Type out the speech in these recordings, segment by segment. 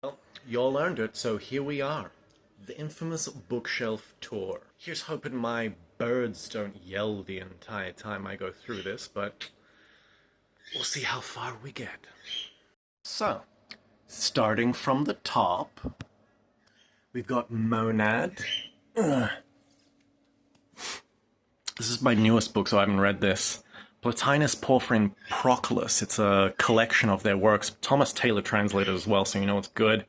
Well, you all earned it, so here we are. The infamous bookshelf tour. Here's hoping my birds don't yell the entire time I go through this, but we'll see how far we get. So, starting from the top, we've got Monad. This is my newest book, so I haven't read this. Plotinus, Porphyry, Proclus. It's a collection of their works. Thomas Taylor translated as well, so you know it's good.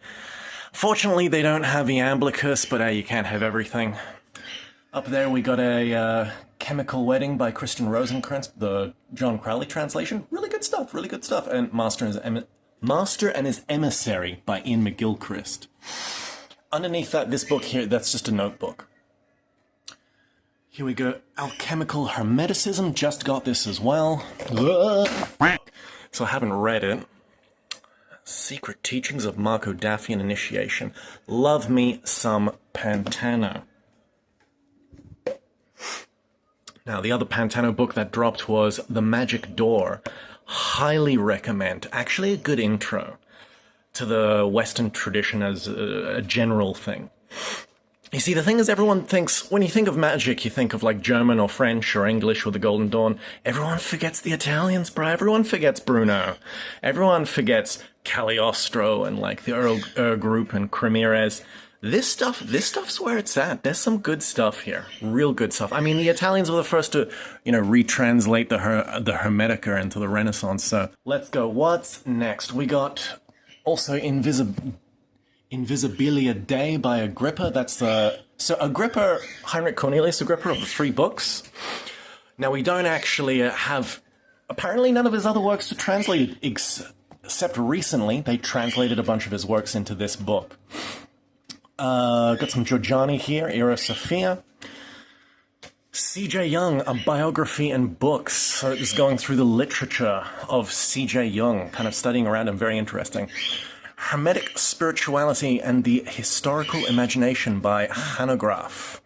Fortunately, they don't have Iamblichus, but you can't have everything. Up there we got a Chemical Wedding by Christian Rosencrantz, the John Crowley translation. Really good stuff, really good stuff. And Master and His Emissary by Ian McGilchrist. Underneath that, this book here, that's just a notebook. Here we go, Alchemical Hermeticism, just got this as well. So I haven't read it. Secret Teachings of Marco Daffian Initiation. Love me some Pantano. Now, the other Pantano book that dropped was The Magic Door. Highly recommend. Actually a good intro to the Western tradition as a general thing. You see, the thing is, everyone thinks, when you think of magic, you think of like German or French or English or the Golden Dawn. Everyone forgets the Italians, bro. Everyone forgets Bruno. Everyone forgets Cagliostro and like the Earl group and Cremires. This stuff's where it's at. There's some good stuff here. Real good stuff. I mean, the Italians were the first to, retranslate the Hermetica into the Renaissance. So let's go. What's next? We got also Invisibilia Dei by Agrippa. That's so Agrippa, Heinrich Cornelius Agrippa of the three books. Now we don't actually have, apparently none of his other works are translated, except recently they translated a bunch of his works into this book. Got some Giorgiani here, Era Sophia. C.J. Jung, a biography and books. So it's going through the literature of C.J. Jung, kind of studying around him, very interesting. Hermetic Spirituality and the Historical Imagination by Hanegraaff.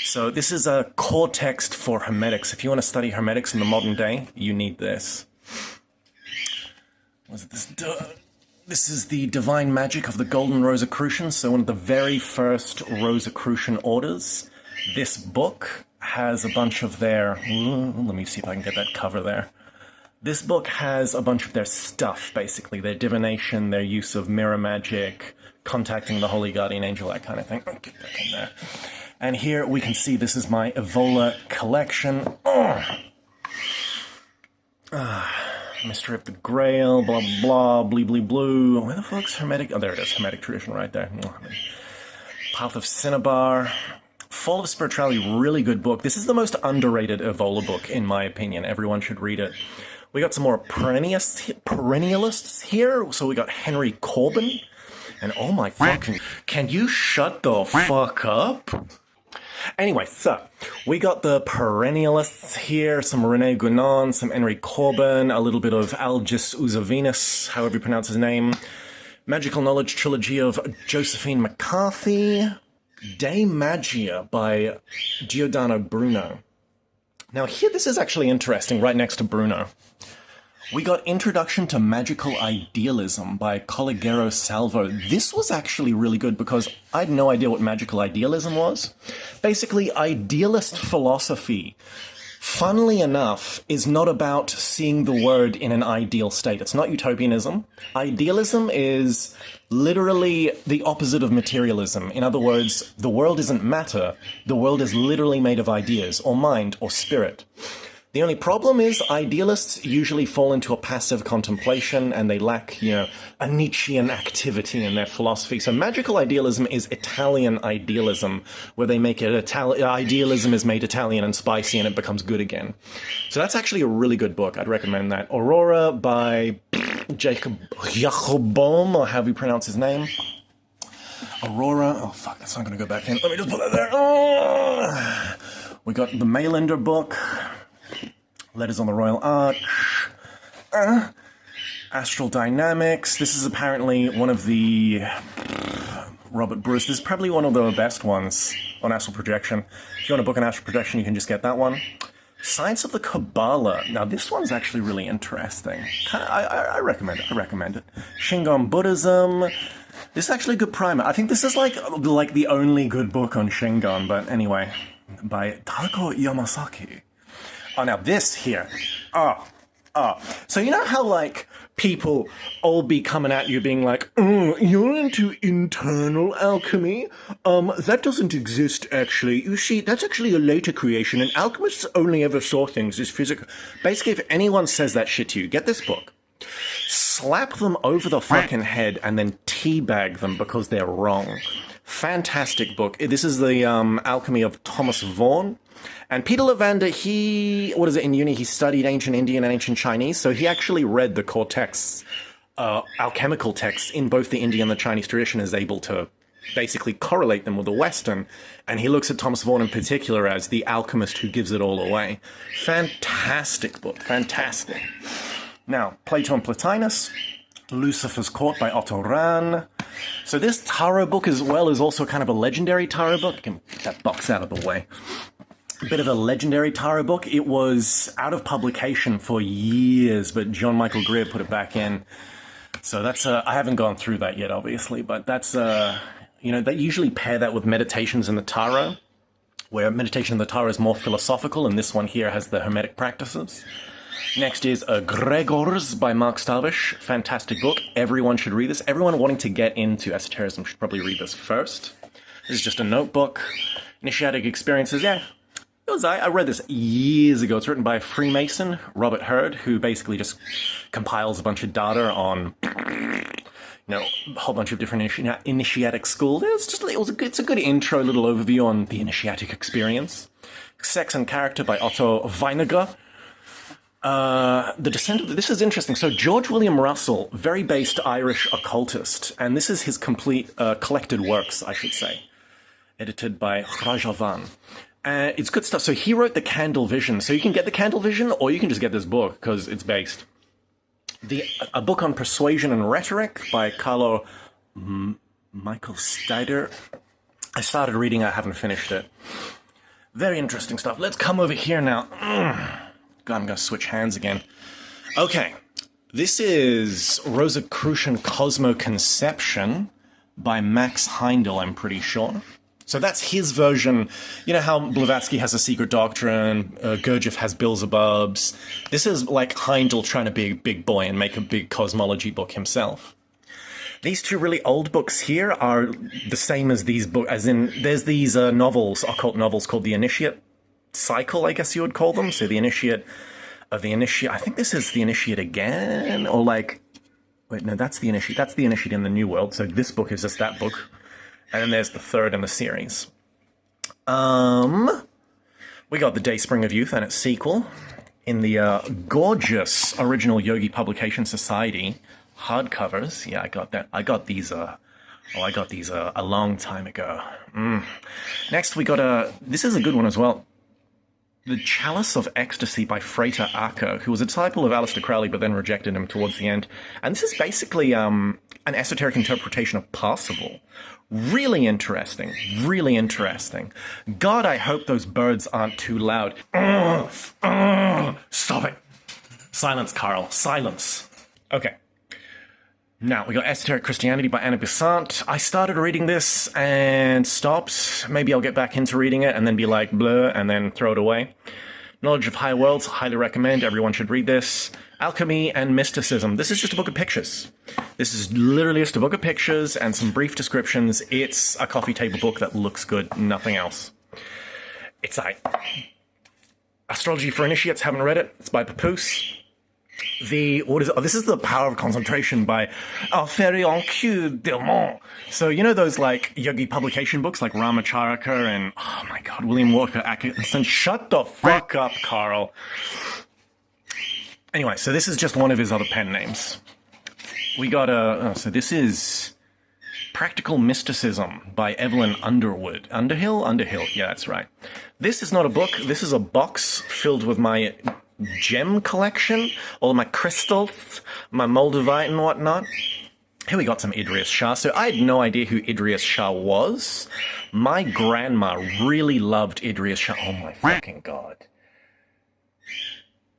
So this is a core text for Hermetics. If you want to study Hermetics in the modern day, you need this. Was it this? This is the Divine Magic of the Golden Rosicrucians, so one of the very first Rosicrucian orders. This book has a bunch of their... let me see if I can get that cover there. This book has a bunch of their stuff, basically. Their divination, their use of mirror magic, contacting the Holy Guardian Angel, that kind of thing. Get back in there. And here we can see this is my Evola collection. Mystery of the Grail, blah, blah, blee, blee, blue. Where the fuck's Hermetic? Oh, there it is. Hermetic tradition right there. Path of Cinnabar. Fall of Spirituality, really good book. This is the most underrated Evola book, in my opinion. Everyone should read it. We got some more perennialists here. So we got Henry Corbin. And oh my fucking... Can you shut the fuck up? Anyway, so we got the perennialists here, some René Guénon, some Henry Corbin, a little bit of Algis Usavinus, however you pronounce his name, Magical Knowledge Trilogy of Josephine McCarthy, De Magia by Giordano Bruno. Now here, this is actually interesting, right next to Bruno. We got Introduction to Magical Idealism by Colleggero Salvo. This was actually really good because I had no idea what magical idealism was. Basically, idealist philosophy, funnily enough, is not about seeing the world in an ideal state. It's not utopianism. Idealism is literally the opposite of materialism. In other words, the world isn't matter. The world is literally made of ideas, or mind, or spirit. The only problem is idealists usually fall into a passive contemplation and they lack, a Nietzschean activity in their philosophy. So magical idealism is Italian idealism, where they make it idealism is made Italian and spicy and it becomes good again. So that's actually a really good book. I'd recommend that. Aurora by Jacobom, or however you pronounce his name. Aurora. Oh, fuck, that's not going to go back in. Let me just put that there. Oh. We got the Maylander book. Letters on the Royal Arch, Astral Dynamics. This is apparently one of the Robert Bruce. This is probably one of the best ones on astral projection. If you want to book an astral projection, you can just get that one. Science of the Kabbalah. Now, this one's actually really interesting. I recommend it. Shingon Buddhism. This is actually a good primer. I think this is like the only good book on Shingon, but anyway, by Tako Yamasaki. Oh, now this here. So you know how, like, people all be coming at you being like, you're into internal alchemy? That doesn't exist, actually. You see, that's actually a later creation, and alchemists only ever saw things as physical. Basically, if anyone says that shit to you, get this book. Slap them over the fucking head and then teabag them because they're wrong. Fantastic book. This is the Alchemy of Thomas Vaughan. And Peter Lavander, in uni, he studied ancient Indian and ancient Chinese, so he actually read the core texts, alchemical texts, in both the Indian and the Chinese tradition, is able to basically correlate them with the Western, and he looks at Thomas Vaughan in particular as the alchemist who gives it all away. Fantastic book, fantastic. Now, Plato and Plotinus, Lucifer's Court by Otto Rahn. So this tarot book as well is also kind of a legendary tarot book. I can get that box out of the way. A bit of a legendary tarot book. It was out of publication for years, but John Michael Greer put it back in. So that's, I haven't gone through that yet, obviously, but that's, they usually pair that with Meditations in the Tarot, where Meditation in the Tarot is more philosophical, and this one here has the Hermetic practices. Next is Gregors by Mark Stavish. Fantastic book. Everyone should read this. Everyone wanting to get into esotericism should probably read this first. This is just a notebook. Initiatic experiences, yeah. I read this years ago. It's written by a Freemason, Robert Hurd, who basically just compiles a bunch of data on, a whole bunch of different initiatic schools. It's a good intro, little overview on the initiatic experience. Sex and Character by Otto Weiniger. The Descent of... This is interesting. So George William Russell, very based Irish occultist, and this is his complete collected works, I should say, edited by Rajavan. It's good stuff. So he wrote The Candle Vision. So you can get The Candle Vision, or you can just get this book, because it's based. A book on Persuasion and Rhetoric by Carlo Michael Steider. I started reading, I haven't finished it. Very interesting stuff. Let's come over here now. God, I'm going to switch hands again. Okay. This is Rosicrucian Cosmoconception by Max Heindel, I'm pretty sure. So that's his version. You know how Blavatsky has a secret doctrine, Gurdjieff has Beelzebubs. This is like Heindel trying to be a big boy and make a big cosmology book himself. These two really old books here are the same as these books, as in there's these novels, occult novels called The Initiate Cycle, I guess you would call them. So The Initiate of the Initiate, I think this is The Initiate again, or like, wait, no, that's The Initiate in the New World. So this book is just that book. And then there's the third in the series. We got The Dayspring of Youth and its sequel in the gorgeous original Yogi Publication Society hardcovers. Yeah, I got that. I got these a long time ago. Next, we got this is a good one as well. The Chalice of Ecstasy by Frater Acco, who was a disciple of Aleister Crowley but then rejected him towards the end. And this is basically an esoteric interpretation of Parsifal. Really interesting. Really interesting. God, I hope those birds aren't too loud. Stop it. Silence, Carl. Silence. Okay. Now, we got Esoteric Christianity by Anna Besant. I started reading this and stopped. Maybe I'll get back into reading it and then be like, bleh, and then throw it away. Knowledge of Higher Worlds, highly recommend. Everyone should read this. Alchemy and Mysticism. This is just a book of pictures. This is literally just a book of pictures and some brief descriptions. It's a coffee table book that looks good, nothing else. It's like Astrology for Initiates, haven't read it. It's by Papoose. This is The Power of Concentration by Alferion Delmont. So, you know those, like, yogi publication books like Ramacharaka and, oh my god, William Walker Atkinson? Shut the fuck up, Carl. Anyway, so this is just one of his other pen names. We got so this is Practical Mysticism by Evelyn Underwood. Underhill? Yeah, that's right. This is not a book. This is a box filled with my gem collection, all my crystals, my moldavite and whatnot. Here we got some Idries Shah. So I had no idea who Idries Shah was. My grandma really loved Idries Shah. Oh my fucking god.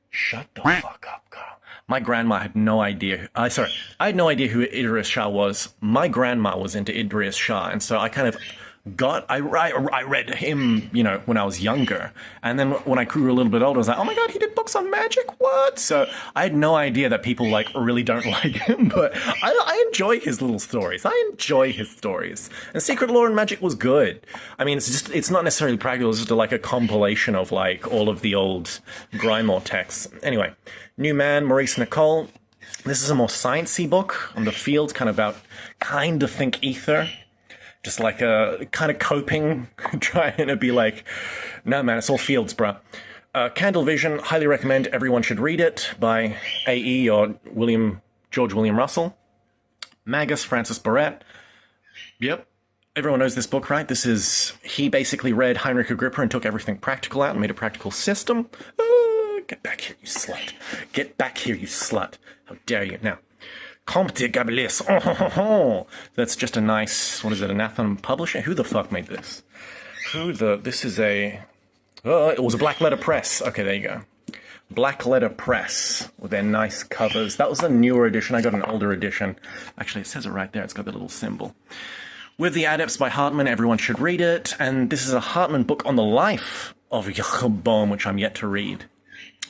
Shut the fuck up, Carl. My grandma had no idea. Sorry, I had no idea who Idris Shah was. My grandma was into Idris Shah, and so I kind of I read him, you know, when I was younger, and then when I grew a little bit older, I was like, oh my god, he did books on magic. What? So I had no idea that people like really don't like him, but I enjoy his little stories. I enjoy his stories, and Secret Law and Magic was good. I mean, it's not necessarily practical. It's just like a compilation of like all of the old Grimoire texts. Anyway. New Man, Maurice Nicole. This is a more sciencey book on the field, kind of about kind of think ether. Just like a kind of coping, trying to be like, no man, it's all fields, bruh. Candle Vision, highly recommend. Everyone should read it by A.E. or George William Russell. Magus, Francis Barrett. Yep. Everyone knows this book, right? He basically read Heinrich Agrippa and took everything practical out and made a practical system. Get back here, you slut. Get back here, you slut. How dare you. Now, Comte de Gabelis. Oh. That's just a nice, what is it, Anathema Publishing? Who the fuck made this? This is it was a Black Letter Press. Okay, there you go. Black Letter Press with their nice covers. That was a newer edition. I got an older edition. Actually, it says it right there. It's got the little symbol. With the Adepts by Hartman, everyone should read it. And this is a Hartman book on the life of Rehoboam, which I'm yet to read.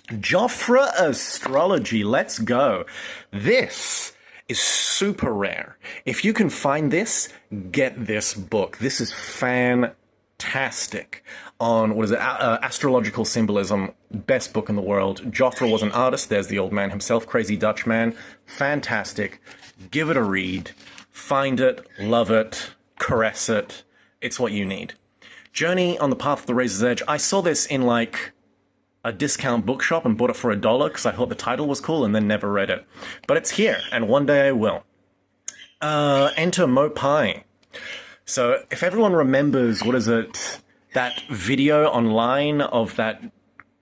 Joffre Astrology, let's go. This is super rare. If you can find this, get this book. This is fantastic. On, astrological symbolism, best book in the world. Joffre was an artist. There's the old man himself, Crazy Dutch Man. Fantastic. Give it a read. Find it, love it, caress it. It's what you need. Journey on the Path of the Razor's Edge. I saw this in like a discount bookshop and bought it for $1 because I thought the title was cool and then never read it. But it's here, and one day I will. Enter Mopai. So if everyone remembers, that video online of that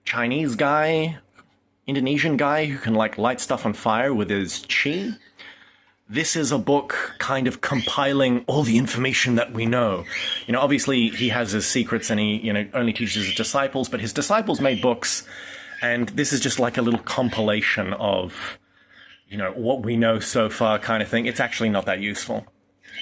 Chinese guy, Indonesian guy who can like light stuff on fire with his chi? This is a book kind of compiling all the information that we know. You know, obviously he has his secrets and he, you know, only teaches his disciples, but his disciples made books, and this is just like a little compilation of, you know, what we know so far kind of thing. It's actually not that useful.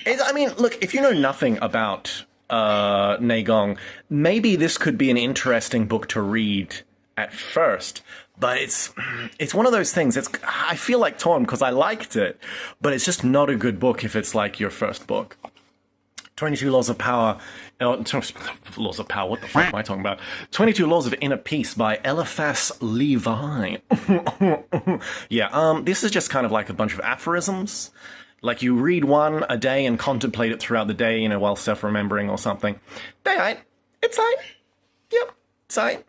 I mean, look, if you know nothing about Neigong, maybe this could be an interesting book to read at first. But it's one of those things. I feel like torn because I liked it, but it's just not a good book if it's like your first book. 22 Laws of Power. Laws of Power. What the fuck am I talking about? 22 Laws of Inner Peace by Eliphas Levi. Yeah. This is just kind of like a bunch of aphorisms. Like you read one a day and contemplate it throughout the day, you know, while self-remembering or something. It's aight. Yep. It's aight.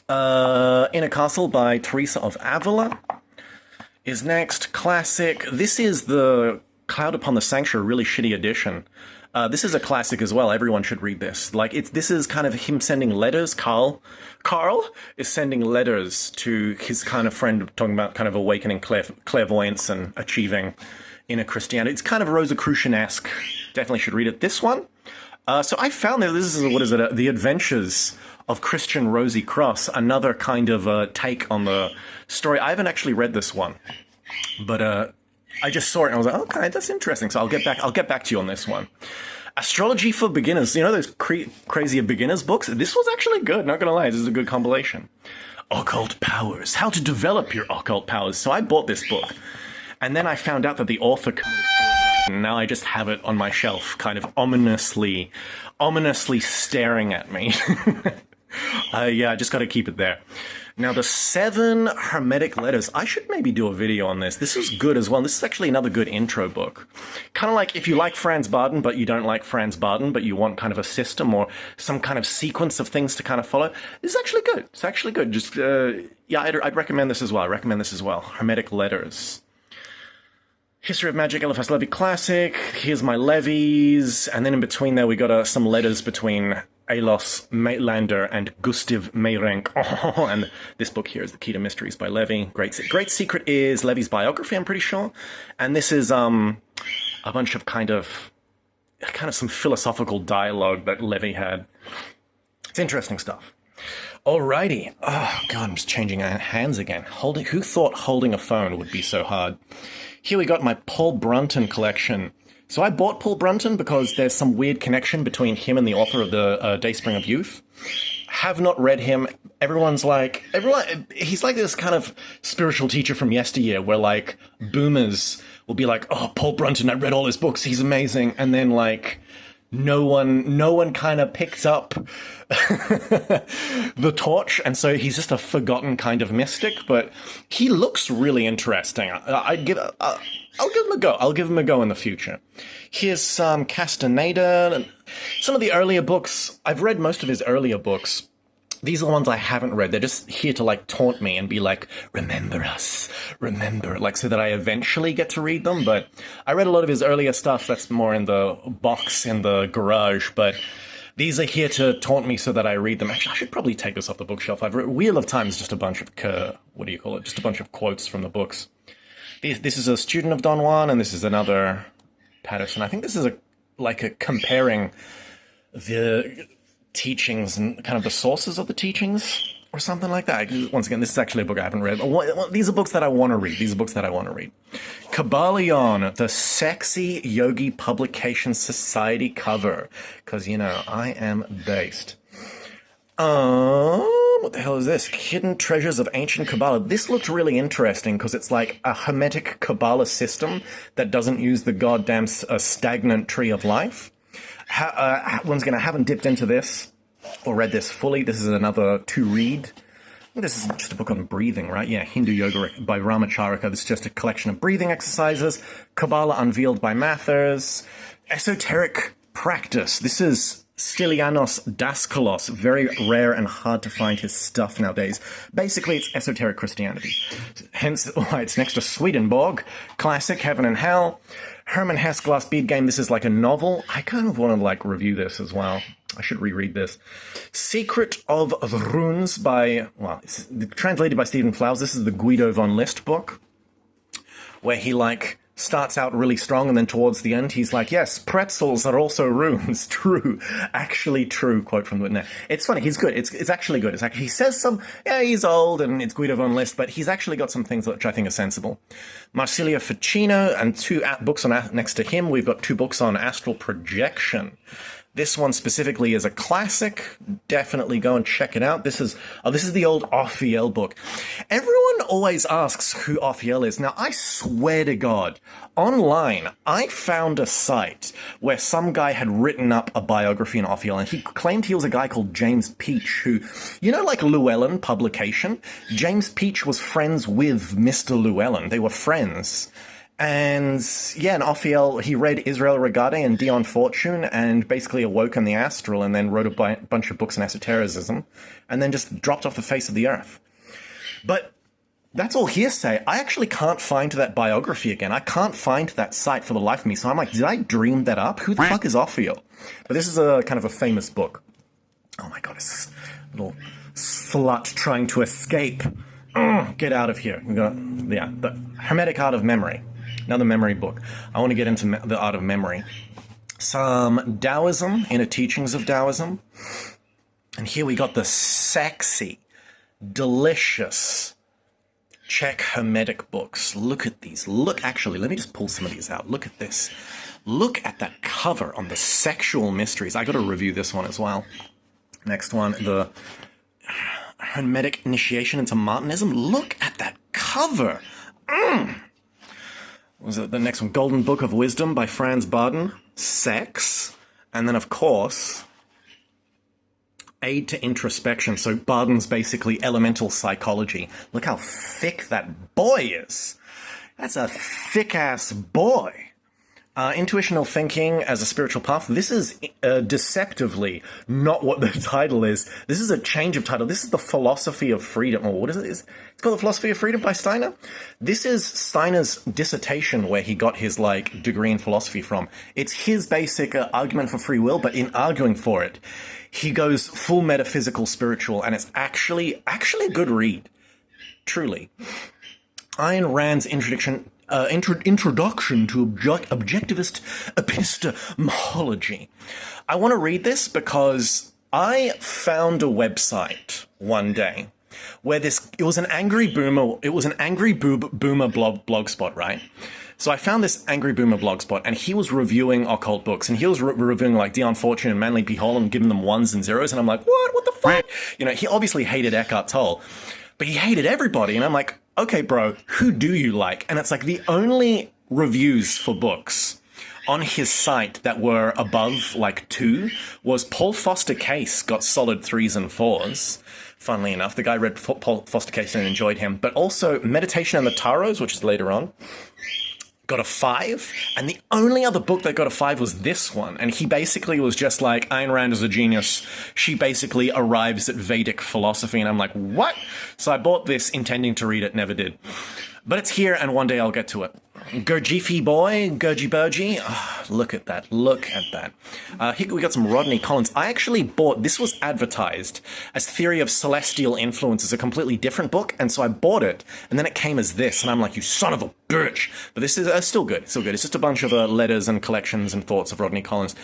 Inner Castle by Teresa of Avila is next. Classic. This is the Cloud Upon the Sanctuary, really shitty edition. This is a classic as well. Everyone should read this. Like, this is kind of him sending letters. Carl is sending letters to his kind of friend, talking about kind of awakening clairvoyance and achieving inner Christianity. It's kind of Rosicrucian-esque. Definitely should read it. This one. So I found that this is, The Adventures of Christian Rosie Cross, another kind of take on the story. I haven't actually read this one, but I just saw it and I was like, okay, that's interesting. So I'll get back to you on this one. Astrology for Beginners. You know those crazy beginners books? This was actually good, not gonna lie. This is a good compilation. Occult Powers. How to develop your occult powers. So I bought this book, and then I found out that the author committed suicide, and now I just have it on my shelf, kind of ominously staring at me. Yeah, I just got to keep it there. Now, the 7 Hermetic Letters. I should maybe do a video on this. This is good as well. This is actually another good intro book. Kind of like if you like Franz Barden, but you don't like Franz Barden, but you want kind of a system or some kind of sequence of things to kind of follow. This is actually good. It's actually good. Just, yeah, I'd recommend this as well. Hermetic Letters. History of Magic, Eliphas Levi Classic. Here's my levies. And then in between there, we got some letters between Alois Maitlander and Gustav Meyrinck. Oh, and this book here is The Key to Mysteries by Levi. Great Secret is Levi's biography, I'm pretty sure. And this is a bunch of kind of some philosophical dialogue that Levi had. It's interesting stuff. Alrighty. Oh, God, I'm just changing hands again. Who thought holding a phone would be so hard? Here we got my Paul Brunton collection. So I bought Paul Brunton because there's some weird connection between him and the author of the Dayspring of Youth. Have not read him. He's like this kind of spiritual teacher from yesteryear where like boomers will be like, oh, Paul Brunton, I read all his books, he's amazing. And then like, no one kind of picks up the torch, and so he's just a forgotten kind of mystic, but he looks really interesting. I'll give him a go. I'll give him a go in the future. Here's some Castaneda, and some of the earlier books. I've read most of his earlier books. These are the ones I haven't read. They're just here to like taunt me and be like, remember us, remember, like so that I eventually get to read them. But I read a lot of his earlier stuff that's more in the box in the garage, but these are here to taunt me so that I read them. Actually, I should probably take this off the bookshelf. I've read Wheel of Time is just a bunch of, just a bunch of quotes from the books. This is a student of Don Juan, and this is another Patterson. I think this is a comparing the teachings and kind of the sources of the teachings or something like that. Once again, this is actually a book I haven't read. These are books that I want to read. Kabbalion, the Sexy Yogi Publication Society cover. Because, you know, I am based. What the hell is this? Hidden Treasures of Ancient Kabbalah. This looked really interesting because it's like a Hermetic Kabbalah system that doesn't use the goddamn stagnant tree of life. Once again, I haven't dipped into this or read this fully. This is another to read. This is just a book on breathing, right? Yeah, Hindu Yoga by Ramacharaka. This is just a collection of breathing exercises. Kabbalah Unveiled by Mathers. Esoteric Practice. This is Stylianos Daskalos. Very rare and hard to find his stuff nowadays. Basically, it's esoteric Christianity. Hence why it's next to Swedenborg. Classic, Heaven and Hell. Herman Hesse Glass Bead Game. This is like a novel. I kind of want to like review this as well. I should reread this. Secret of the Runes by, well, it's translated by Stephen Flowers. This is the Guido von List book, where he like starts out really strong and then towards the end he's like, yes, pretzels are also runes. True. Actually true. Quote from the, it's funny. He's good. It's actually good. It's actually, he says some, yeah, he's old and it's Guido von List, but he's actually got some things which I think are sensible. Marsilio Ficino and two books on next to him. We've got two books on astral projection. This one specifically is a classic. Definitely go and check it out. This is the old Ophiel book. Everyone always asks who Ophiel is. Now, I swear to God, online, I found a site where some guy had written up a biography on Ophiel, and he claimed he was a guy called James Peach, who, you know, like Llewellyn publication? James Peach was friends with Mr. Llewellyn. They were friends. And yeah, and Ophiel, he read Israel Regardie and Dion Fortune and basically awoke in the astral and then wrote a bunch of books on esotericism and then just dropped off the face of the earth. But that's all hearsay. I actually can't find that biography again. I can't find that site for the life of me. So I'm like, did I dream that up? Who the fuck is Ophiel? But this is a kind of a famous book. Oh my God, it's a little slut trying to escape. Get out of here. We got, yeah, the Hermetic Art of Memory. Another memory book. I want to get into the art of memory. Some Taoism, Inner Teachings of Taoism. And here we got the sexy, delicious Czech Hermetic books. Look at these. Actually, let me just pull some of these out. Look at this. Look at that cover on the sexual mysteries. I got to review this one as well. Next one, the Hermetic Initiation into Martinism. Look at that cover. Was it the next one? Golden Book of Wisdom by Franz Barden. Sex. And then, of course, Aid to Introspection. So Barden's basically elemental psychology. Look how thick that boy is. That's a thick-ass boy. Intuitional Thinking as a Spiritual Path. This is deceptively not what the title is. This is a change of title. This is the Philosophy of Freedom. Or what is it? It's called the Philosophy of Freedom by Steiner. This is Steiner's dissertation where he got his like degree in philosophy from. It's his basic argument for free will, but in arguing for it, he goes full metaphysical spiritual, and it's actually a good read. Truly. Ayn Rand's Introduction to Objectivist Epistemology. I want to read this because I found a website one day where it was an angry boomer blog spot, right? So I found this angry boomer blog spot, and he was reviewing occult books, and he was reviewing like Dion Fortune and Manly P. Hall and giving them ones and zeros, and I'm like, what the fuck? You know, he obviously hated Eckhart Tolle, but he hated everybody, and I'm like, okay, bro, who do you like? And it's like the only reviews for books on his site that were above like 2 was Paul Foster Case got solid 3s and 4s. Funnily enough, the guy read Paul Foster Case and enjoyed him, but also Meditation and the Tarots, which is later on, got a 5, and the only other book that got a 5 was this one, and he basically was just like, Ayn Rand is a genius. She basically arrives at Vedic philosophy, and I'm like, what? So I bought this intending to read it, never did. But it's here, and one day I'll get to it. Gurdjieff boy, Gurgy Burgy. Oh, look at that. Look at that. Here we got some Rodney Collins. I actually bought, this was advertised as Theory of Celestial Influence, as a completely different book, and so I bought it, and then it came as this, and I'm like, you son of a bitch. But this is still good. Still good. It's just a bunch of letters and collections and thoughts of Rodney Collins,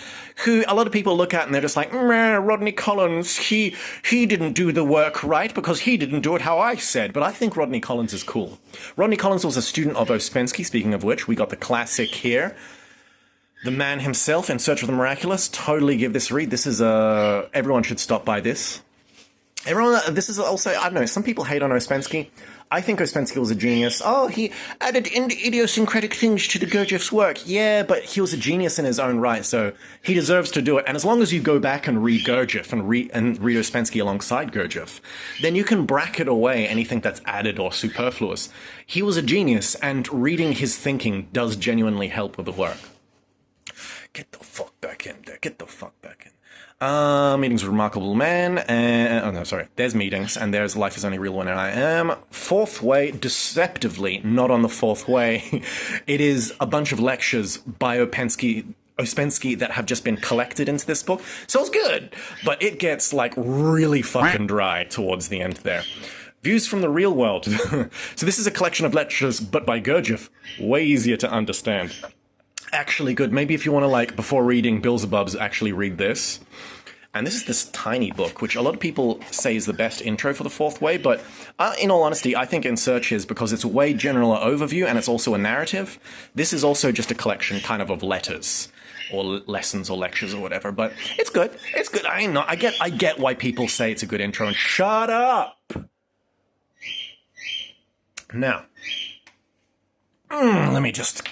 who a lot of people look at and they're just like, Rodney Collins, he didn't do the work right because he didn't do it how I said. But I think Rodney Collins is cool. Rodney Collins was a student of Ouspensky, speaking of which, we got the classic here. The man himself, In Search of the Miraculous. Totally give this a read. This is everyone should stop by this. This is also, I don't know, some people hate on Ouspensky. I think Ouspensky was a genius. Oh, he added idiosyncratic things to the Gurdjieff's work. Yeah, but he was a genius in his own right, so he deserves to do it. And as long as you go back and read Gurdjieff and read Ouspensky alongside Gurdjieff, then you can bracket away anything that's added or superfluous. He was a genius, and reading his thinking does genuinely help with the work. Get the fuck back in there. Get the fuck back in. Meetings with Remarkable Man, and, oh no, sorry, there's meetings, and there's Life is Only Real When I Am. Fourth Way, deceptively not on the fourth way. It is a bunch of lectures by Ouspensky that have just been collected into this book. So it's good, but it gets like really fucking dry towards the end there. Views from the Real World. So this is a collection of lectures, but by Gurdjieff. Way easier to understand. Actually good. Maybe if you want to, like, before reading Beelzebubs, actually read this. And this is this tiny book, which a lot of people say is the best intro for the fourth way, but in all honesty, I think In Search is, because it's a way general overview and it's also a narrative. This is also just a collection kind of letters or lessons or lectures or whatever, but it's good. It's good. I get why people say it's a good intro, and shut up. Now, let me just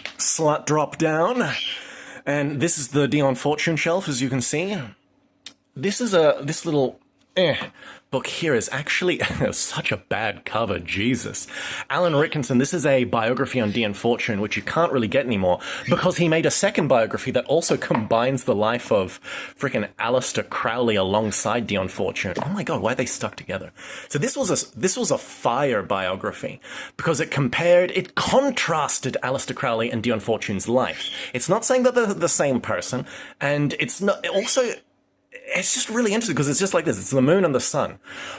drop down. And this is the Dion Fortune shelf, as you can see. This is this little book here is actually such a bad cover, Jesus. Alan Rickinson, this is a biography on Dion Fortune, which you can't really get anymore, because he made a second biography that also combines the life of freaking Aleister Crowley alongside Dion Fortune. Oh my god, why are they stuck together? So this was a fire biography, because it contrasted Aleister Crowley and Dion Fortune's life. It's not saying that they're the same person, and it's not also... It's just really interesting because it's just like this. It's the moon and the sun.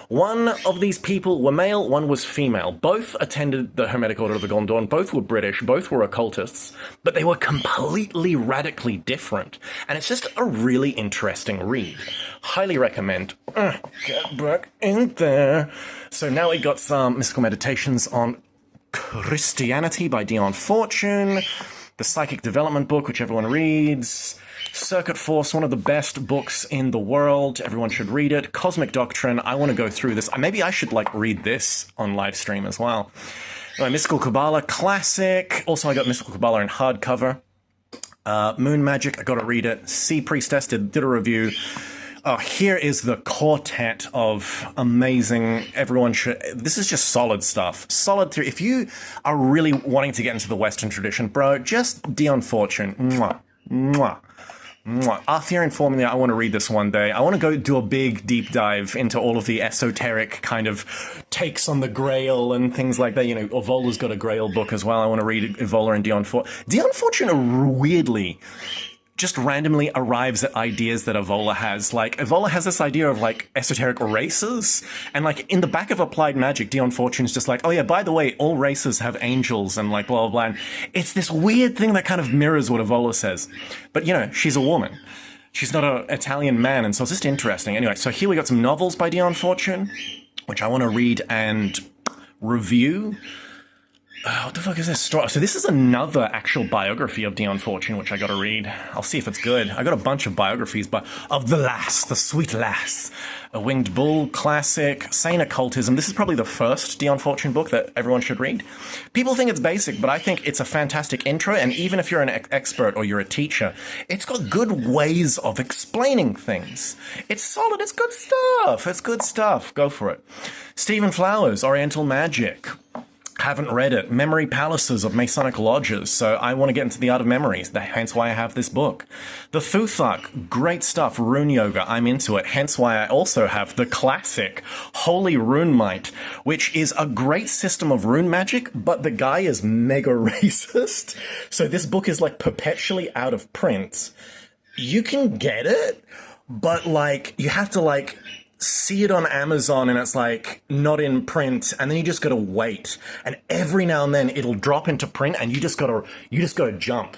One of these people were male, one was female. Both attended the Hermetic Order of the Golden Dawn. Both were British. Both were occultists. But they were completely, radically different. And it's just a really interesting read. Highly recommend. Get back in there. So now we got some mystical meditations on Christianity by Dion Fortune. The Psychic Development book, which everyone reads. Circuit Force, one of the best books in the world. Everyone should read it. Cosmic Doctrine. I want to go through this. Maybe I should, read this on live stream as well. Anyway, Mystical Kabbalah, classic. Also, I got Mystical Kabbalah in hardcover. Moon Magic, I got to read it. Sea Priestess did a review. Oh, here is the quartet of amazing, everyone should... This is just solid stuff. Solid theory. If you are really wanting to get into the Western tradition, bro, just Dion Fortune. Mwah. Mwah. Arthurian Formula, I want to read this one day. I want to go do a big deep dive into all of the esoteric kind of takes on the Grail and things like that. You know, Evola's got a Grail book as well. I want to read Evola and Dion Fortune. Dion Fortune weirdly just randomly arrives at ideas that Evola has. Evola has this idea of, esoteric races, and, in the back of Applied Magic, Dion Fortune's just like, oh yeah, by the way, all races have angels, and, blah, blah, and it's this weird thing that kind of mirrors what Evola says. But, she's a woman. She's not an Italian man, and so it's just interesting. Anyway, so here we got some novels by Dion Fortune, which I want to read and review. What the fuck is this? So this is another actual biography of Dion Fortune, which I got to read. I'll see if it's good. I got a bunch of biographies, but of the lass, the sweet lass. A Winged Bull, classic, Sane Occultism. This is probably the first Dion Fortune book that everyone should read. People think it's basic, but I think it's a fantastic intro, and even if you're an expert or you're a teacher, it's got good ways of explaining things. It's solid, it's good stuff. It's good stuff. Go for it. Stephen Flowers, Oriental Magic. Haven't read it. Memory Palaces of Masonic Lodges. So I want to get into the art of memories. Hence why I have this book. The Futhak, great stuff. Rune Yoga, I'm into it. Hence why I also have the classic Holy Rune Might, which is a great system of rune magic, but the guy is mega racist. So this book is like perpetually out of print. You can get it, but like you have to like see it on Amazon and it's like not in print, and then you just gotta wait, and every now and then it'll drop into print, and you just gotta jump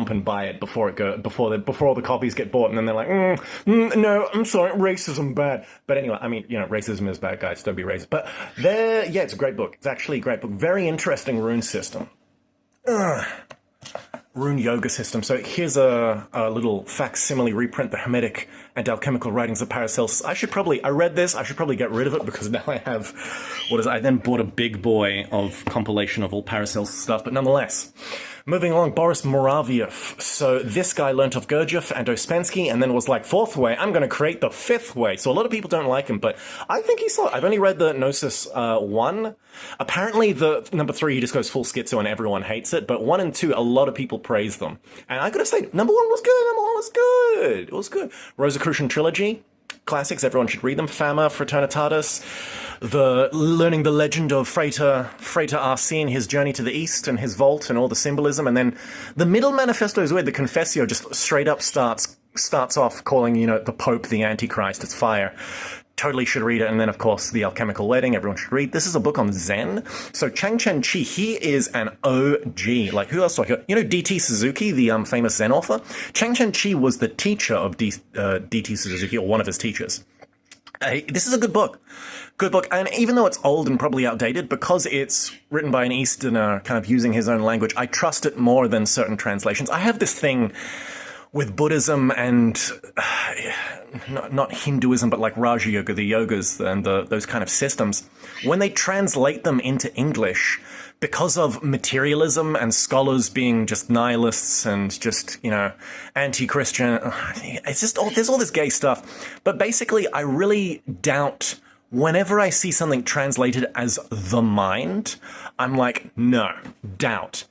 and buy it before all the copies get bought, and then they're like, no, I'm sorry, racism bad. But anyway, I mean, you know, racism is bad, guys, don't be racist. But yeah, it's a great book. It's actually a great book. Very interesting rune system. Rune yoga system. So here's a little facsimile reprint, the Hermetic and Alchemical writings of Paracelsus. I read this, I should probably get rid of it because now I have, I then bought a big boy of compilation of all Paracelsus stuff, but nonetheless. Moving along, Boris Moraviev. So this guy learnt of Gurdjieff and Ouspensky and then was like, fourth way, I'm going to create the fifth way. So a lot of people don't like him, but I think he's solid. I've only read the Gnosis 1. Apparently the number 3, he just goes full schizo and everyone hates it, but 1 and 2, a lot of people praise them. And I gotta say, number 1 was good, It was good. Rosicrucian trilogy. Classics, everyone should read them. Fama Fraternitatis, learning the legend of Frater Arsene, his journey to the east and his vault and all the symbolism, and then the middle manifesto is weird. The Confessio just straight up starts off calling, you know, the Pope the Antichrist. It's fire. Totally should read it. And then, of course, The Alchemical Wedding, everyone should read. This is a book on Zen. So Chang Chen Chi, he is an OG. Like, who else? You know D.T. Suzuki, the famous Zen author? Chang Chen Chi was the teacher of D.T. Suzuki, or one of his teachers. This is a good book. Good book. And even though it's old and probably outdated, because it's written by an Easterner kind of using his own language, I trust it more than certain translations. I have this thing with Buddhism and not Hinduism, but like Raja Yoga, the yogas and those kind of systems, when they translate them into English, because of materialism and scholars being just nihilists and just, you know, anti-Christian, it's just there's all this gay stuff. But basically, I really doubt, whenever I see something translated as the mind, I'm like, no, doubt.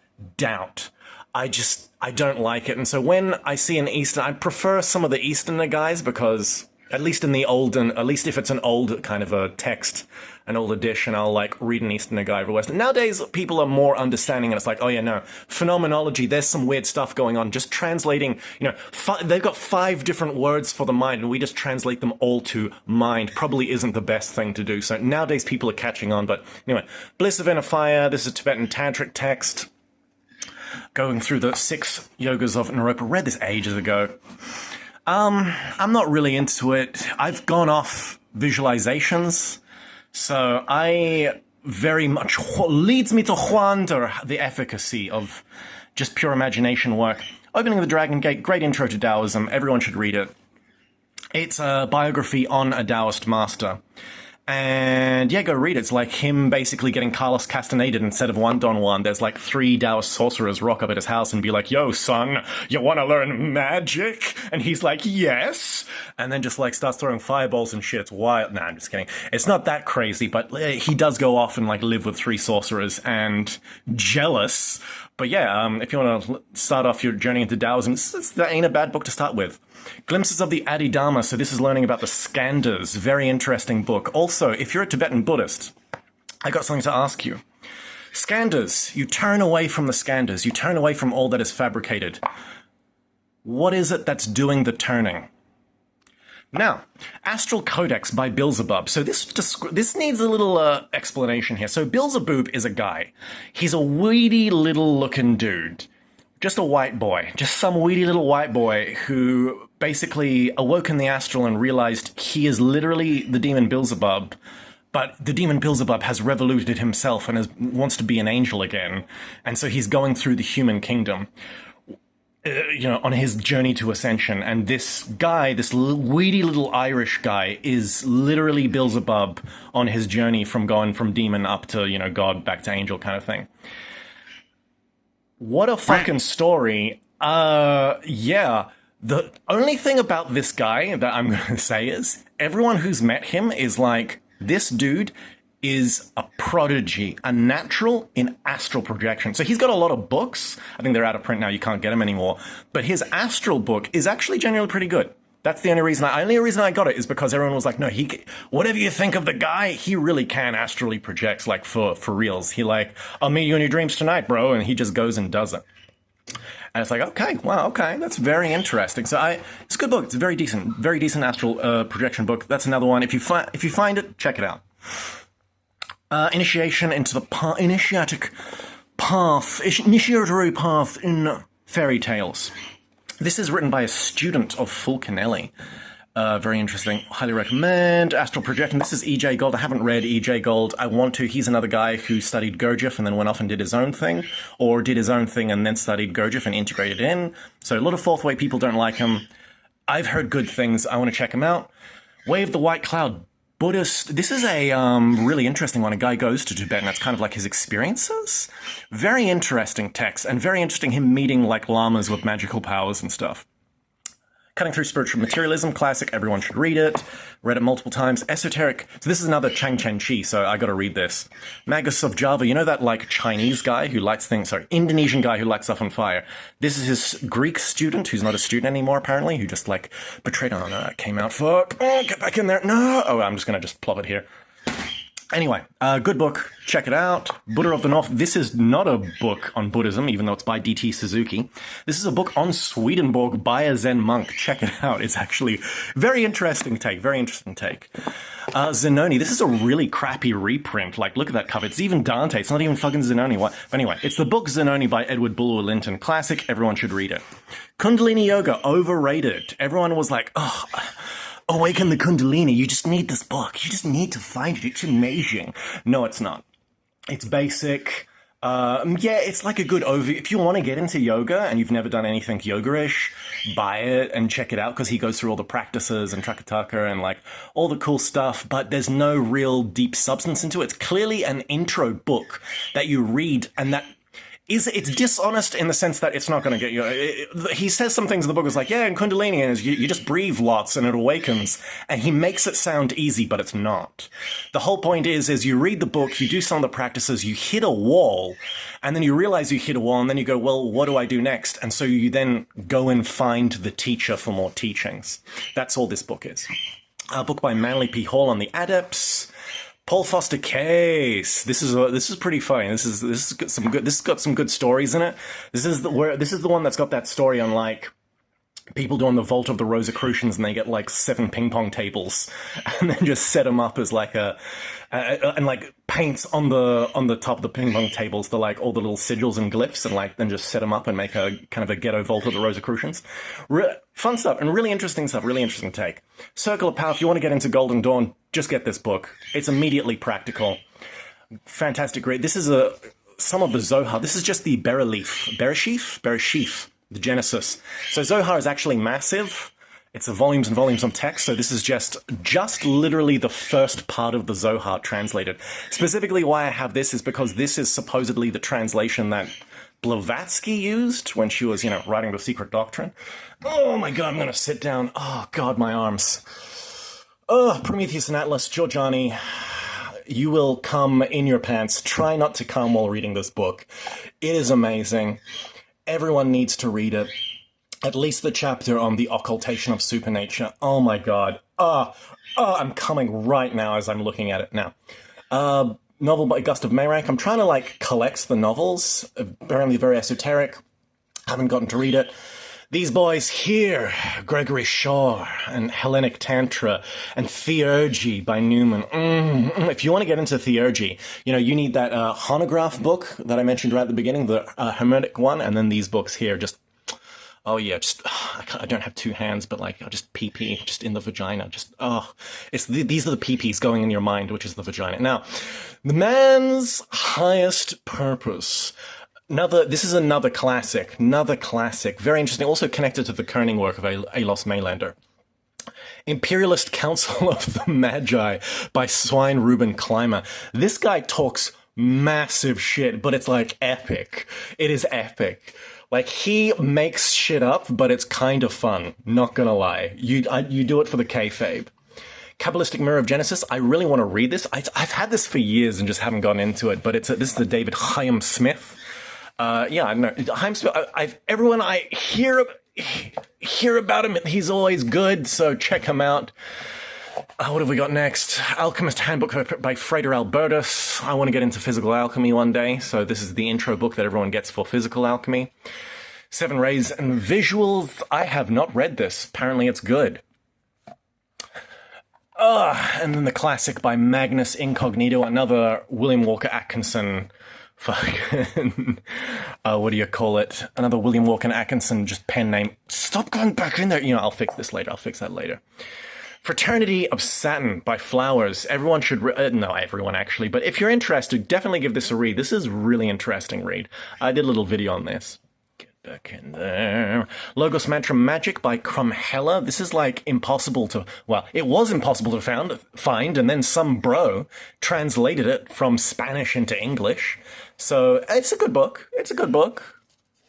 I don't like it. And so when I see an Eastern, I prefer some of the Easterner guys because at least if it's an old kind of a text, an old edition, I'll like read an Easterner guy over Western. Nowadays, people are more understanding and it's like, oh yeah, no, phenomenology, there's some weird stuff going on. Just translating, you know, they've got 5 different words for the mind and we just translate them all to mind. Probably isn't the best thing to do. So nowadays people are catching on. But anyway, Bliss of Inner Fire, this is a Tibetan Tantric text. Going through the 6 yogas of Naropa. Read this ages ago. I'm not really into it. I've gone off visualizations, so I very much leads me to wonder the efficacy of just pure imagination work. Opening the Dragon Gate, great intro to Taoism. Everyone should read it. It's a biography on a Taoist master. And yeah, go read it. It's like him basically getting Carlos Castanedaed instead of 1-on-1. There's like 3 Taoist sorcerers rock up at his house and be like, yo, son, you want to learn magic? And he's like, yes. And then just like starts throwing fireballs and shit. It's wild. Nah, I'm just kidding. It's not that crazy, but he does go off and like live with 3 sorcerers and jealous. But yeah, if you want to start off your journey into Taoism, that ain't a bad book to start with. Glimpses of the Adidharma. So this is learning about the skandhas. Very interesting book. Also, if you're a Tibetan Buddhist, I got something to ask you. Skandhas. You turn away from the skandhas. You turn away from all that is fabricated. What is it that's doing the turning? Now, Astral Codex by Beelzebub. So this needs a little explanation here. So Beelzebub is a guy. He's a weedy little looking dude just a white boy, just some weedy little white boy who basically awoke in the astral and realized he is literally the demon Beelzebub, but the demon Beelzebub has revoluted himself and wants to be an angel again, and so he's going through the human kingdom, on his journey to ascension. And this guy, this weedy little Irish guy, is literally Beelzebub on his journey from going from demon up to, God, back to angel kind of thing. What a fucking story. Yeah. The only thing about this guy that I'm going to say is everyone who's met him is like, this dude is a prodigy, a natural in astral projection. So he's got a lot of books. I think they're out of print now. You can't get them anymore. But his astral book is actually genuinely pretty good. That's the only reason I got it is because everyone was like, no, whatever you think of the guy, he really can astrally project, like for reals. He like, I'll meet you in your dreams tonight, bro. And he just goes and does it. And it's like, okay, wow, okay, that's very interesting. So it's a good book. It's a very decent astral projection book. That's another one. If you find it, check it out. Initiation into the initiatory path in fairy tales. This is written by a student of Fulcanelli. Very interesting. Highly recommend. Astral Projection. This is E.J. Gold. I haven't read E.J. Gold. I want to. He's another guy who studied Gurdjieff and then went off and did his own thing, or did his own thing and then studied Gurdjieff and integrated in. So a lot of fourth way people don't like him. I've heard good things. I want to check him out. Wave the White Cloud. Buddhist. This is a really interesting one. A guy goes to Tibet and that's kind of like his experiences. Very interesting text and very interesting him meeting like lamas with magical powers and stuff. Cutting Through Spiritual Materialism, classic, everyone should read it. Read it multiple times. Esoteric, so this is another Chang Chen Chi, so I gotta read this. Magus of Java, you know that like Chinese guy who lights things, Indonesian guy who lights stuff on fire. This is his Greek student, who's not a student anymore apparently, who just like betrayed, oh no, it came out, fuck, oh, get back in there, no, oh, I'm just gonna plop it here. Anyway, good book. Check it out. Buddha of the North. This is not a book on Buddhism, even though it's by D.T. Suzuki. This is a book on Swedenborg by a Zen monk. Check it out. It's actually very interesting take. Very interesting take. Zenoni. This is a really crappy reprint. Like, look at that cover. It's even Dante. It's not even fucking Zenoni. What? But anyway, it's the book Zenoni by Edward Bulwer-Lytton. Classic. Everyone should read it. Kundalini Yoga. Overrated. Everyone was like, oh... Awaken the Kundalini. You just need this book. You just need to find it. It's amazing. No, it's not. It's basic. Yeah, it's like a good overview. If you want to get into yoga and you've never done anything yoga-ish, buy it and check it out because he goes through all the practices and Trakataka and like all the cool stuff, but there's no real deep substance into it. It's clearly an intro book that you read and that it's dishonest in the sense that it's not going to get you. He says some things in the book is like, yeah, in Kundalini, and you just breathe lots and it awakens. And he makes it sound easy, but it's not. The whole point is you read the book, you do some of the practices, you hit a wall, and then you realize you hit a wall, and then you go, well, what do I do next? And so you then go and find the teacher for more teachings. That's all this book is. A book by Manly P. Hall on the Adepts. Paul Foster Case. This is pretty funny. This has got some good stories in it. This is the one that's got that story on like people doing the Vault of the Rosicrucians and they get like 7 ping pong tables and then just set them up as like and like paints on the top of the ping pong tables the like all the little sigils and glyphs and like then just set them up and make a kind of a ghetto Vault of the Rosicrucians. Fun stuff and really interesting stuff. Really interesting take. Circle of Power. If you want to get into Golden Dawn, just get this book. It's immediately practical. Fantastic, great. This is some of the Zohar. This is just the Bereshith, the Genesis. So Zohar is actually massive. It's volumes and volumes of text. So this is just literally the first part of the Zohar translated. Specifically why I have this is because this is supposedly the translation that Blavatsky used when she was, writing The Secret Doctrine. Oh my God, I'm going to sit down. Oh God, my arms. Oh, Prometheus and Atlas, Giorgiani, you will come in your pants. Try not to come while reading this book. It is amazing. Everyone needs to read it. At least the chapter on the occultation of supernature. Oh my God. I'm coming right now as I'm looking at it now. Novel by Gustav Meyrink. I'm trying to like collect the novels. Apparently very esoteric. Haven't gotten to read it. These boys here, Gregory Shaw and Hellenic Tantra and Theurgy by Newman. If you want to get into Theurgy, you need that Honograph book that I mentioned right at the beginning, the Hermetic one, and then these books here. Oh yeah, I don't have two hands, but just pee just in the vagina. These are the pee-pees going in your mind, which is the vagina. Now, the man's highest purpose. This is another classic, very interesting, also connected to the Kerning work of Alois Mailander. Imperialist Council of the Magi by Swine Ruben Clymer. This guy talks massive shit, but it's epic. It is epic. He makes shit up, but it's kind of fun, not gonna lie. You do it for the kayfabe. Kabbalistic Mirror of Genesis, I really want to read this. I've had this for years and just haven't gotten into it, but this is the David Chaim Smith. Yeah, I know. Chaim Smith, everyone I hear about him, he's always good, so check him out. What have we got next? Alchemist Handbook by Frater Albertus. I want to get into physical alchemy one day, so this is the intro book that everyone gets for physical alchemy. Seven Rays and Visuals. I have not read this. Apparently it's good. And then the classic by Magnus Incognito, another William Walker Atkinson fucking, what do you call it? Another William Walker Atkinson, just pen name. Stop going back in there. I'll fix this later. I'll fix that later. Fraternity of Saturn by Flowers. Everyone should, no, everyone actually, but if you're interested, definitely give this a read. This is a really interesting read. I did a little video on this. Get back in there. Logos Mantra Magic by Crumhella. This is impossible to, it was impossible to find, and then some bro translated it from Spanish into English. So it's a good book. It's a good book.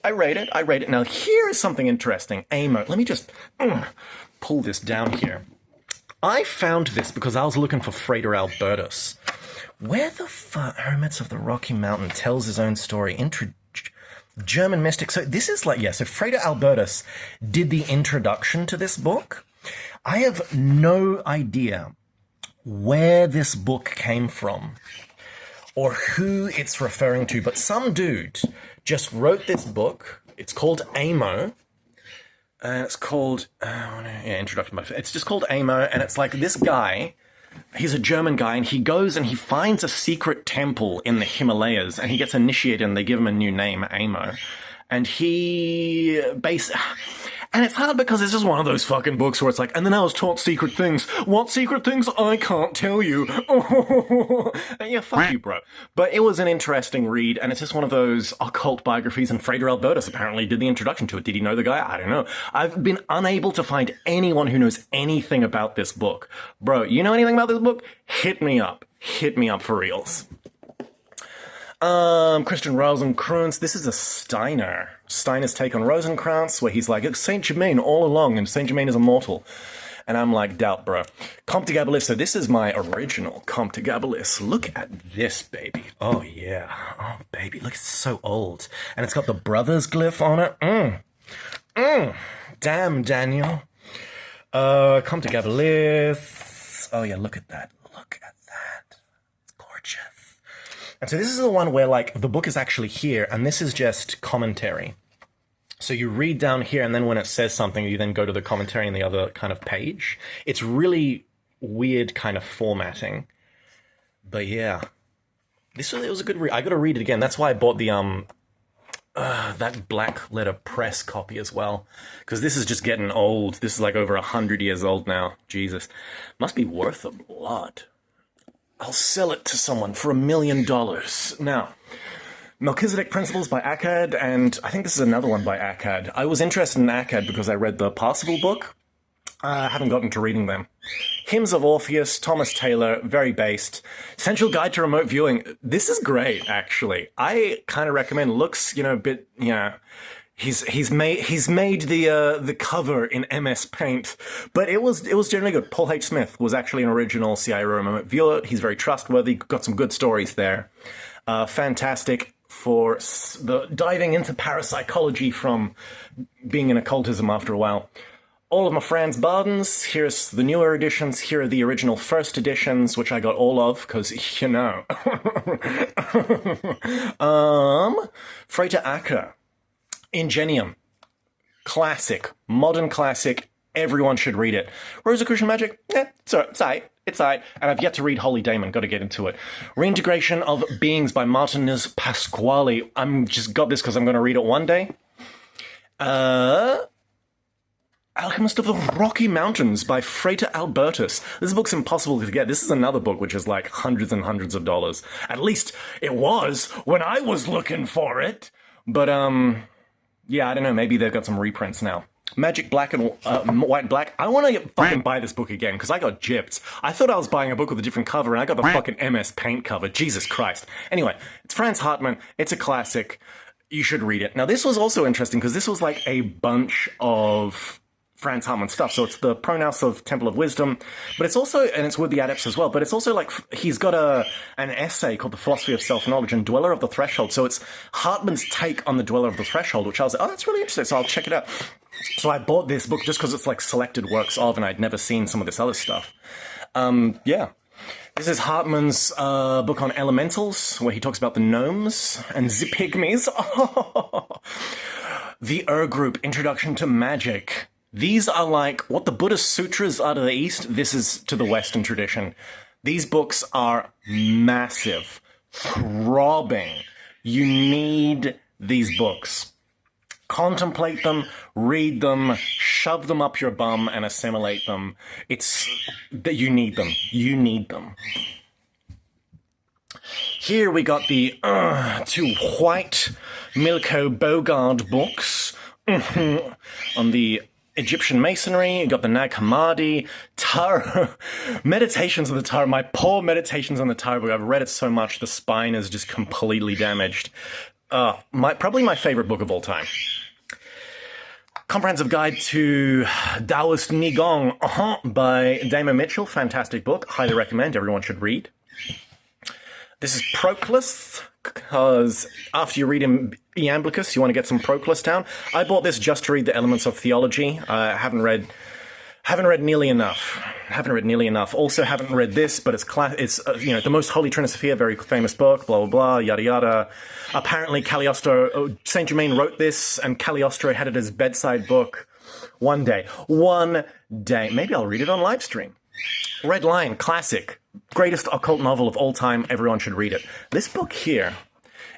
I rate it. Now here is something interesting. Amo. Let me just pull this down here. I found this because I was looking for Frater Albertus. Where the fuck? Hermits of the Rocky Mountain tells his own story. German mystic. So this is so Frater Albertus did the introduction to this book. I have no idea where this book came from or who it's referring to, but some dude just wrote this book. It's called Amo. It's called, introduction. It's just called Amo, and it's this guy, he's a German guy, and he goes and he finds a secret temple in the Himalayas, and he gets initiated, and they give him a new name, Amo. And and it's hard because it's just one of those fucking books where it's and then I was taught secret things. What secret things? I can't tell you. Yeah, fuck you, bro. But it was an interesting read, and it's just one of those occult biographies, and Frater Albertus apparently did the introduction to it. Did he know the guy? I don't know. I've been unable to find anyone who knows anything about this book. Bro, you know anything about this book? Hit me up. Hit me up for reals. Christian Rosenkrantz. This is a Steiner's take on Rosenkrantz, where he's it's Saint Germain all along, and Saint Germain is immortal. And I'm doubt, bro. Comte de Gabalis. So this is my original Comte de Gabalis. Look at this, baby. Oh, yeah. Oh, baby. Look, it's so old. And it's got the brothers glyph on it. Damn, Daniel. Comte de Gabalis. Oh, yeah, look at that. Look at that. It's gorgeous. And so this is the one where, the book is actually here, and this is just commentary. So you read down here, and then when it says something, you then go to the commentary in the other kind of page. It's really weird kind of formatting. But yeah. It was a good read. I got to read it again. That's why I bought the, that black letter press copy as well. Because this is just getting old. This is over 100 years old now. Jesus. Must be worth a lot. I'll sell it to someone for $1 million. Now, Melchizedek Principles by Akkad, and I think this is another one by Akkad. I was interested in Akkad because I read the Parsifal book. I haven't gotten to reading them. Hymns of Orpheus, Thomas Taylor, very based. Essential Guide to Remote Viewing. This is great, actually. I kind of recommend. Looks, a bit, He's made the cover in MS Paint, but it was generally good. Paul H. Smith was actually an original CIA remote viewer. He's very trustworthy. Got some good stories there. Fantastic for the diving into parapsychology from being in occultism after a while. All of my Franz Bardens. Here's the newer editions. Here are the original first editions, which I got all of, because, Frater Acker. Ingenium. Classic. Modern classic. Everyone should read it. Rosicrucian magic? It's alright. It's alright. And I've yet to read Holy Daemon. Got to get into it. Reintegration of Beings by Martinez Pasquale. I'm just got this because I'm going to read it one day. Alchemist of the Rocky Mountains by Frater Albertus. This book's impossible to get. This is another book which is like hundreds and hundreds of dollars. At least it was when I was looking for it. But, yeah, I don't know. Maybe they've got some reprints now. Magic Black and White Black. I want to fucking buy this book again because I got gypped. I thought I was buying a book with a different cover and I got the fucking MS Paint cover. Jesus Christ. Anyway, it's Franz Hartmann. It's a classic. You should read it. Now, this was also interesting because this was like a bunch of Franz Hartmann stuff. So it's the Pronaos of Temple of Wisdom, but it's also, and it's with the Adepts as well, but it's also like, he's got an essay called The Philosophy of Self-Knowledge and Dweller of the Threshold. So it's Hartmann's take on the Dweller of the Threshold, which I was like, oh, that's really interesting. So I'll check it out. So I bought this book just because it's like selected works of, and I'd never seen some of this other stuff. Yeah. This is Hartmann's book on elementals, where he talks about the gnomes and the pygmies. The Group, Introduction to Magic. These are like what the Buddhist sutras are to the East, this is to the Western tradition. These books are massive, throbbing. You need these books. Contemplate them, read them, shove them up your bum, and assimilate them. It's that you need them. You need them. Here we got the two white Milko Bogard books on the Egyptian Masonry. You got the Nag Hammadi, Tarot, Meditations on the Tarot. My poor Meditations on the Tarot book. I've read it so much, the spine is just completely damaged. Probably my favorite book of all time. Comprehensive Guide to Taoist Nigong by Damo Mitchell. Fantastic book. Highly recommend. Everyone should read. This is Proclus, because after you read Iamblichus, you want to get some Proclus down. I bought this just to read the Elements of Theology. I haven't read nearly enough. Also haven't read this, but it's The Most Holy Trinisophia, very famous book, blah, blah, blah, yada, yada. Apparently Cagliostro, Saint Germain wrote this, and Cagliostro had it as bedside book. One day. Maybe I'll read it on live stream. Red Lion, classic. Greatest occult novel of all time. Everyone should read it. This book here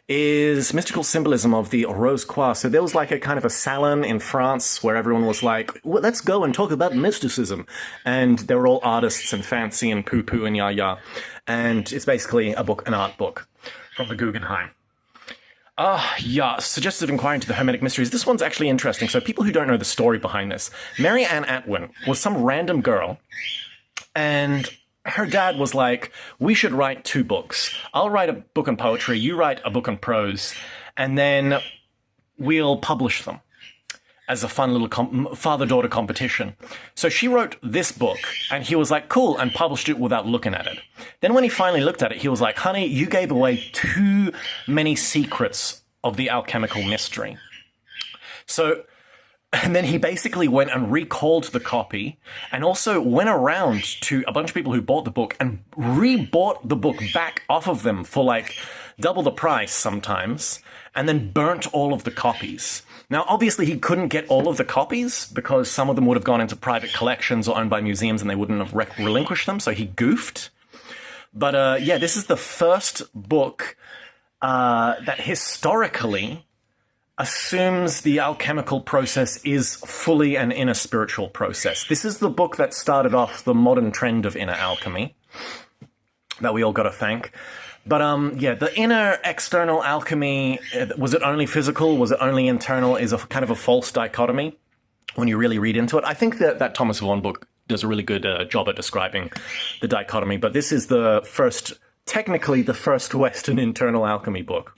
is Mystical Symbolism of the Rose Croix. So there was like a kind of a salon in France where everyone was like, well, let's go and talk about mysticism. And they were all artists and fancy and poo-poo and ya-ya. And it's basically an art book from the Guggenheim. Suggestive Inquiry into the Hermetic Mysteries. This one's actually interesting. So people who don't know the story behind this, Mary Ann Atwin was some random girl, and her dad was like, we should write 2 books. I'll write a book on poetry, you write a book on prose, and then we'll publish them as a fun little father-daughter competition. So she wrote this book, and he was like, cool, and published it without looking at it. Then when he finally looked at it, he was like, honey, you gave away too many secrets of the alchemical mystery. And then he basically went and recalled the copy and also went around to a bunch of people who bought the book and re-bought the book back off of them for like double the price sometimes, and then burnt all of the copies. Now, obviously, he couldn't get all of the copies because some of them would have gone into private collections or owned by museums and they wouldn't have relinquished them, so he goofed. But yeah, this is the first book that historically assumes the alchemical process is fully an inner spiritual process. This is the book that started off the modern trend of inner alchemy that we all got to thank. But yeah, the inner external alchemy, was it only physical, was it only internal, is a kind of a false dichotomy when you really read into it. I think that Thomas Vaughan book does a really good job at describing the dichotomy, but this is technically the first Western internal alchemy book.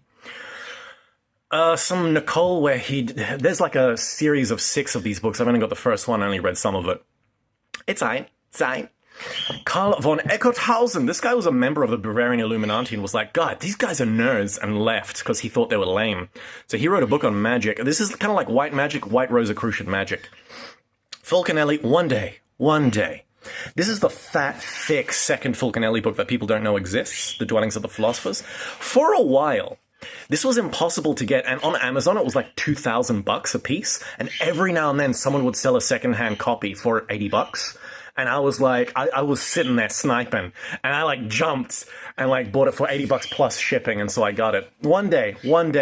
Some Nicole where there's like a series of 6 of these books. I've only got the first one, I only read some of it. It's aight. Karl von Eckarthausen. This guy was a member of the Bavarian Illuminati and was like, God, these guys are nerds, and left because he thought they were lame. So he wrote a book on magic. This is kind of like white magic, white Rosicrucian magic. Fulcanelli, one day. This is the fat, thick second Fulcanelli book that people don't know exists, The Dwellings of the Philosophers. For a while, This was impossible to get, and on Amazon it was like $2,000 a piece, and every now and then someone would sell a secondhand copy for $80. And I was like, I was sitting there sniping, and I like jumped and like bought it for $80 plus shipping, and so I got it. One day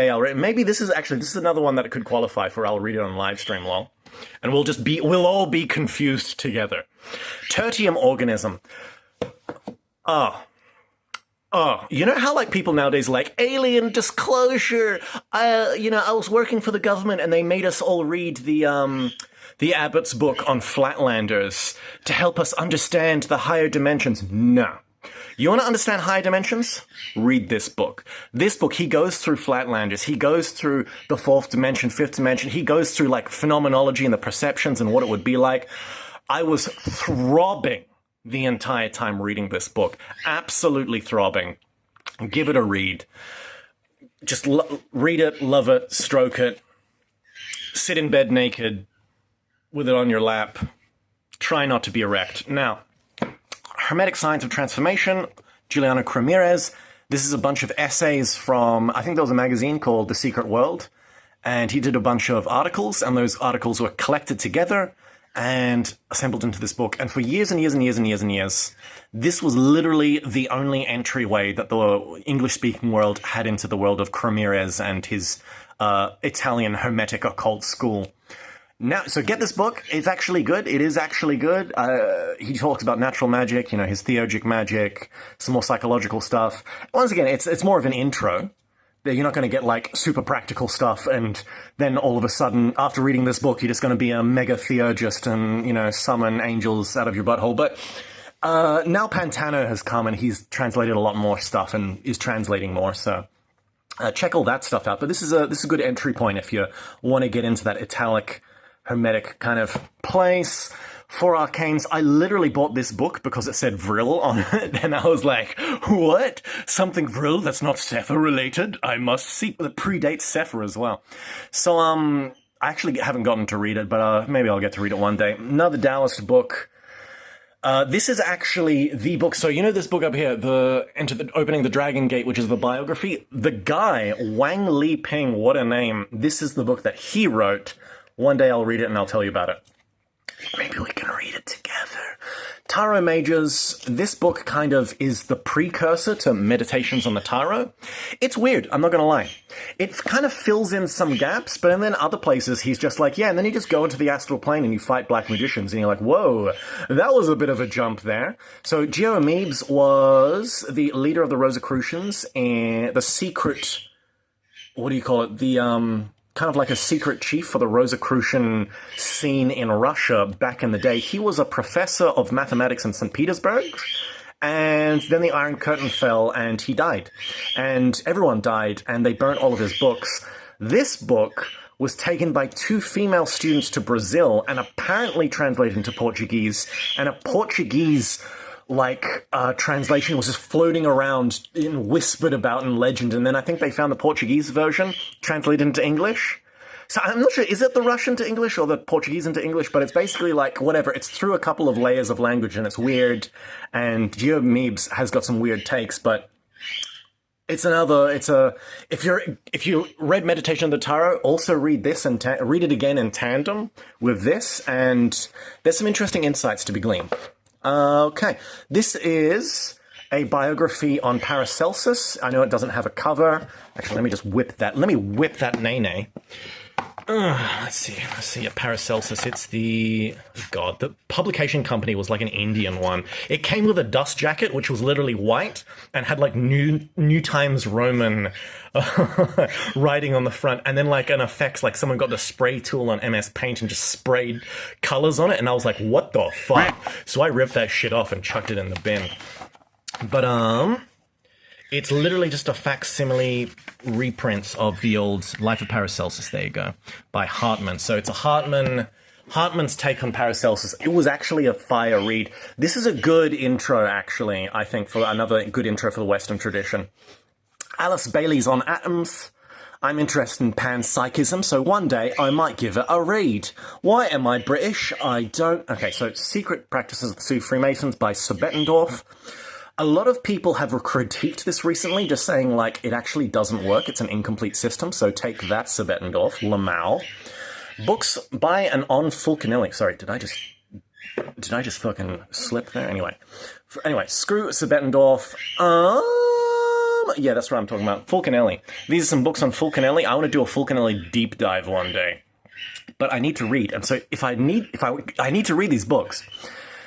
I'll read. Maybe this is another one that it could qualify for. I'll read it on live stream, lol. And we'll all be confused together. Tertium organism. You know how like people nowadays like alien disclosure? I was working for the government and they made us all read the Abbott's book on Flatlanders to help us understand the higher dimensions. No. You want to understand higher dimensions? Read this book. This book, he goes through Flatlanders. He goes through the fourth dimension, fifth dimension. He goes through like phenomenology and the perceptions and what it would be like. I was throbbing the entire time reading this book. Absolutely throbbing. Give it a read. Just read it, love it, stroke it. Sit in bed naked with it on your lap. Try not to be erect. Now, Hermetic Science of Transformation, Juliano Ramirez. This is a bunch of essays from, I think there was a magazine called The Secret World, and he did a bunch of articles, and those articles were collected together and assembled into this book. And for years and years and years and years and years, this was literally the only entryway that the English-speaking world had into the world of Ramirez and his Italian Hermetic occult school. Now, so get this book. It's actually good. It is actually good. He talks about natural magic, his theurgic magic, some more psychological stuff. Once again, it's more of an intro. You're not going to get like super practical stuff, and then all of a sudden, after reading this book, you're just going to be a mega theurgist and, summon angels out of your butthole. But now Pantano has come and he's translated a lot more stuff and is translating more, so check all that stuff out. But this is a good entry point if you want to get into that Italic Hermetic kind of place. For Arcanes, I literally bought this book because it said Vril on it, and I was like, what? Something Vril that's not Sephir related? I must see. It predates Sephir as well. So, I actually haven't gotten to read it, but maybe I'll get to read it one day. Another Taoist book. This is actually the book. So, this book up here, Opening the Dragon Gate, which is the biography. The guy, Wang Li Ping, what a name. This is the book that he wrote. One day I'll read it and I'll tell you about it. Maybe we can read it together. Tarot Mages, this book kind of is the precursor to Meditations on the Tarot. It's weird, I'm not going to lie. It kind of fills in some gaps, but then other places he's just like, yeah, and then you just go into the astral plane and you fight black magicians, and you're like, whoa, that was a bit of a jump there. So Geo Amebes was the leader of the Rosicrucians and the secret, what do you call it, the kind of like a secret chief for the Rosicrucian scene in Russia back in the day. He was a professor of mathematics in St. Petersburg, and then the Iron Curtain fell and he died. And everyone died, and they burnt all of his books. This book was taken by 2 female students to Brazil and apparently translated into Portuguese, and a Portuguese translation was just floating around and whispered about in legend, and then I think they found the Portuguese version translated into English. So I'm not sure, is it the Russian to English or the Portuguese into English, but it's basically like, whatever, it's through a couple of layers of language, and it's weird, and Geo Amebes has got some weird takes, but if you read Meditation on the Tarot, also read this and read it again in tandem with this, and there's some interesting insights to be gleaned. Okay, this is a biography on Paracelsus. I know it doesn't have a cover. Actually, let me just whip that. Let me whip that nay-nay. Let's see. Paracelsus. It's the publication company was like an Indian one. It came with a dust jacket, which was literally white and had like New Times Roman writing on the front, and then like an effects, like someone got the spray tool on MS Paint and just sprayed colors on it, and I was like, what the fuck? So I ripped that shit off and chucked it in the bin. But it's literally just a facsimile reprint of the old Life of Paracelsus, there you go, by Hartman. So it's a Hartman's take on Paracelsus. It was actually a fire read. This is a good intro, actually, I think, for another good intro for the Western tradition. Alice Bailey's on atoms. I'm interested in panpsychism, so one day I might give it a read. Why am I British? I don't... Okay, so Secret Practices of the Sioux Freemasons by Sir Bettendorf. A lot of people have critiqued this recently, just saying, like, it actually doesn't work. It's an incomplete system, so take that, Sebetendorf, Lamau. Books by and on Fulcanelli. Sorry, did I just fucking slip there? Anyway, screw Sebetendorf. Yeah, that's what I'm talking about. Fulcanelli. These are some books on Fulcanelli. I want to do a Fulcanelli deep dive one day. But I need to read, and so I need to read these books.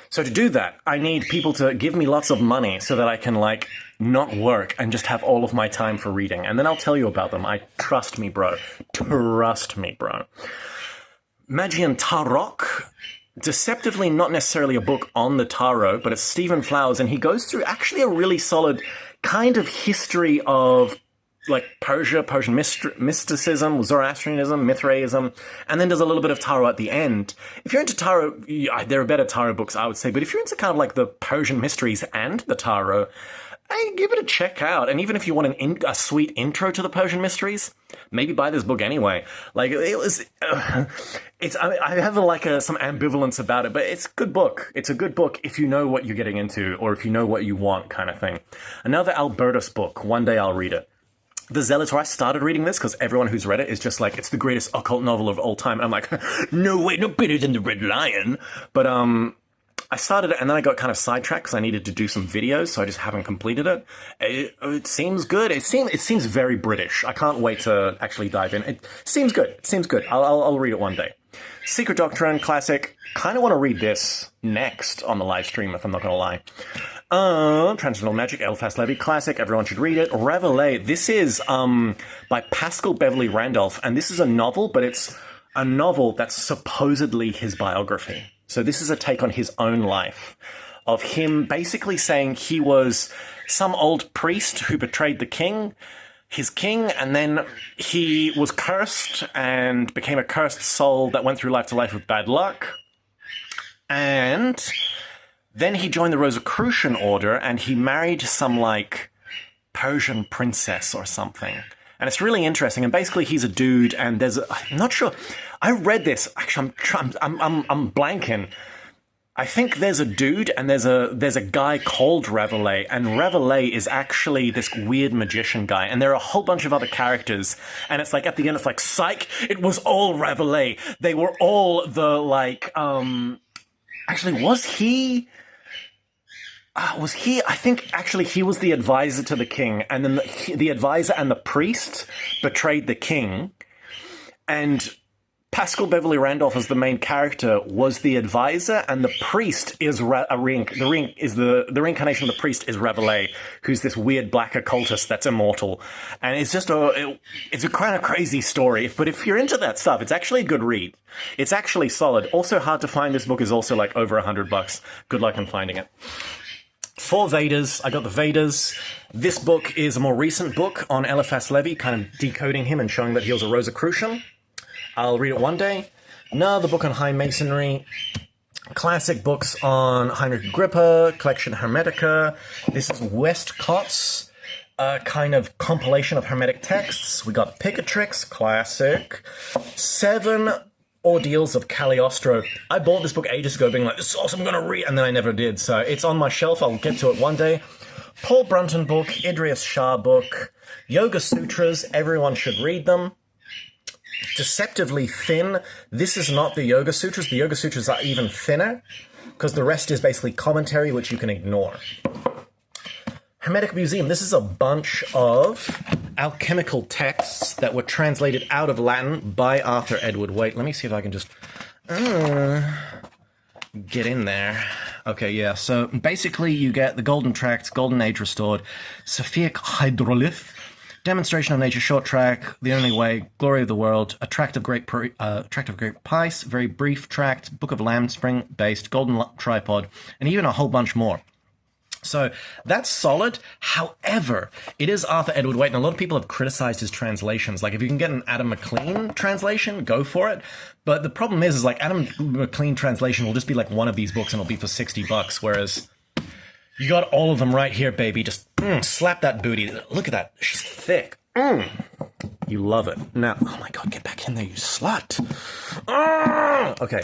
So to do that, I need people to give me lots of money so that I can, like, not work and just have all of my time for reading. And then I'll tell you about them. Trust me, bro. Trust me, bro. Magian Tarot. Deceptively not necessarily a book on the tarot, but it's Stephen Flowers, and he goes through actually a really solid kind of history of, like, Persian mysticism, Zoroastrianism, Mithraism, and then does a little bit of tarot at the end. If you're into tarot, there are better tarot books, I would say, but if you're into kind of like the Persian mysteries and the tarot, give it a check out. And even if you want a sweet intro to the Persian mysteries, maybe buy this book anyway. Like, I have some ambivalence about it, but it's a good book. It's a good book if you know what you're getting into, or if you know what you want, kind of thing. Another Albertus book. One day I'll read it. The Zealots, where I started reading this, because everyone who's read it is just like, it's the greatest occult novel of all time. And I'm like, no way, no better than The Red Lion. But I started it, and then I got kind of sidetracked because I needed to do some videos, so I just haven't completed it. It seems good. It seems very British. I can't wait to actually dive in. It seems good. It seems good. I'll read it one day. Secret Doctrine, classic. Kind of want to read this next on the live stream, if I'm not going to lie. Transcendental Magic, Eliphas Levi, classic. Everyone should read it. Revelé. This is by Pascal Beverly Randolph, and this is a novel, but it's a novel that's supposedly his biography. So this is a take on his own life, of him basically saying he was some old priest who betrayed the king, his king, and then he was cursed and became a cursed soul that went through life to life with bad luck. And then he joined the Rosicrucian order, and he married some, like, Persian princess or something. And it's really interesting. And basically, he's a dude, and I'm not sure. I read this. Actually, I'm blanking. I think there's a dude, and there's a guy called Revelé, and Revelé is actually this weird magician guy, and there are a whole bunch of other characters, and it's like, at the end, it's like, psych, it was all Revelé. They were all the, like, actually, was he? I think, actually, he was the advisor to the king, and then the advisor and the priest betrayed the king, and Pascal Beverly Randolph as the main character was the advisor, and the priest is the reincarnation of the priest is Revelé, who's this weird black occultist that's immortal, and it's just it's a kind of crazy story. But if you're into that stuff, it's actually a good read. It's actually solid. Also hard to find. This book is also like over $100. Good luck in finding it. 4 Vedas. I got the Vedas. This book is a more recent book on Eliphas Levi, kind of decoding him and showing that he was a Rosicrucian. I'll read it one day. Another book on High Masonry. Classic books on Heinrich Agrippa, collection Hermetica. This is Westcott's kind of compilation of Hermetic texts. We got Picatrix, classic. 7 Ordeals of Cagliostro. I bought this book ages ago being like, this is awesome, I'm going to read, and then I never did. So it's on my shelf. I'll get to it one day. Paul Brunton book, Idries Shah book, Yoga Sutras. Everyone should read them. Deceptively thin. This is not the Yoga Sutras. The Yoga Sutras are even thinner because the rest is basically commentary, which you can ignore. Hermetic Museum. This is a bunch of alchemical texts that were translated out of Latin by Arthur Edward. Wait, let me see if I can just get in there. Okay, yeah. So basically you get the Golden Tracts, Golden Age Restored, Sophic Hydrolith, Demonstration of Nature, Short Track, The Only Way, Glory of the World, A Tract of Great Pice, Very Brief Tract, Book of Lambspring Based, Golden Tripod, and even a whole bunch more. So that's solid. However, it is Arthur Edward Waite, and a lot of people have criticized his translations. Like, if you can get an Adam McLean translation, go for it. But the problem is like, Adam McLean translation will just be like one of these books, and it'll be for $60, whereas you got all of them right here, baby. Just slap that booty. Look at that. She's thick. You love it. Now, oh my God, get back in there, you slut. Okay.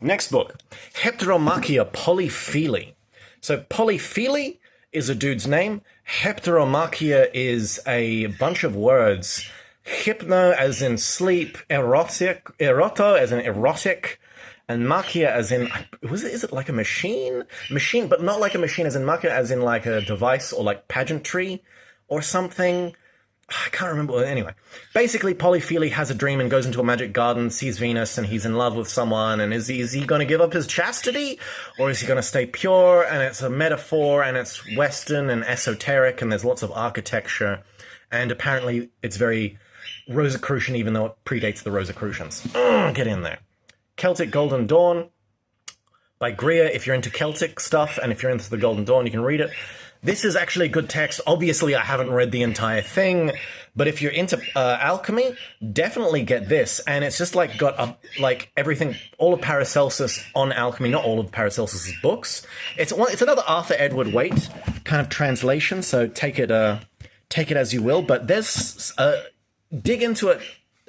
Next book, Heteromachia Polyphily. So Polyphily, is a dude's name. Hepteromachia is a bunch of words. Hypno as in sleep, eroto as in erotic, and machia as in, is it like a machine? Machine, but not like a machine as in machia as in like a device or like pageantry or something. I can't remember. Anyway, basically Polyphile has a dream and goes into a magic garden, sees Venus, and he's in love with someone. And is he going to give up his chastity, or is he going to stay pure? And it's a metaphor, and it's Western and esoteric, and there's lots of architecture. And apparently it's very Rosicrucian, even though it predates the Rosicrucians. Get in there. Celtic Golden Dawn by Greer. If you're into Celtic stuff, and if you're into the Golden Dawn, you can read it. This is actually a good text. Obviously, I haven't read the entire thing, but if you're into alchemy, definitely get this. And it's just like got like everything, all of Paracelsus on alchemy, not all of Paracelsus's books. It's another Arthur Edward Waite kind of translation, so take it as you will. But there's dig into it.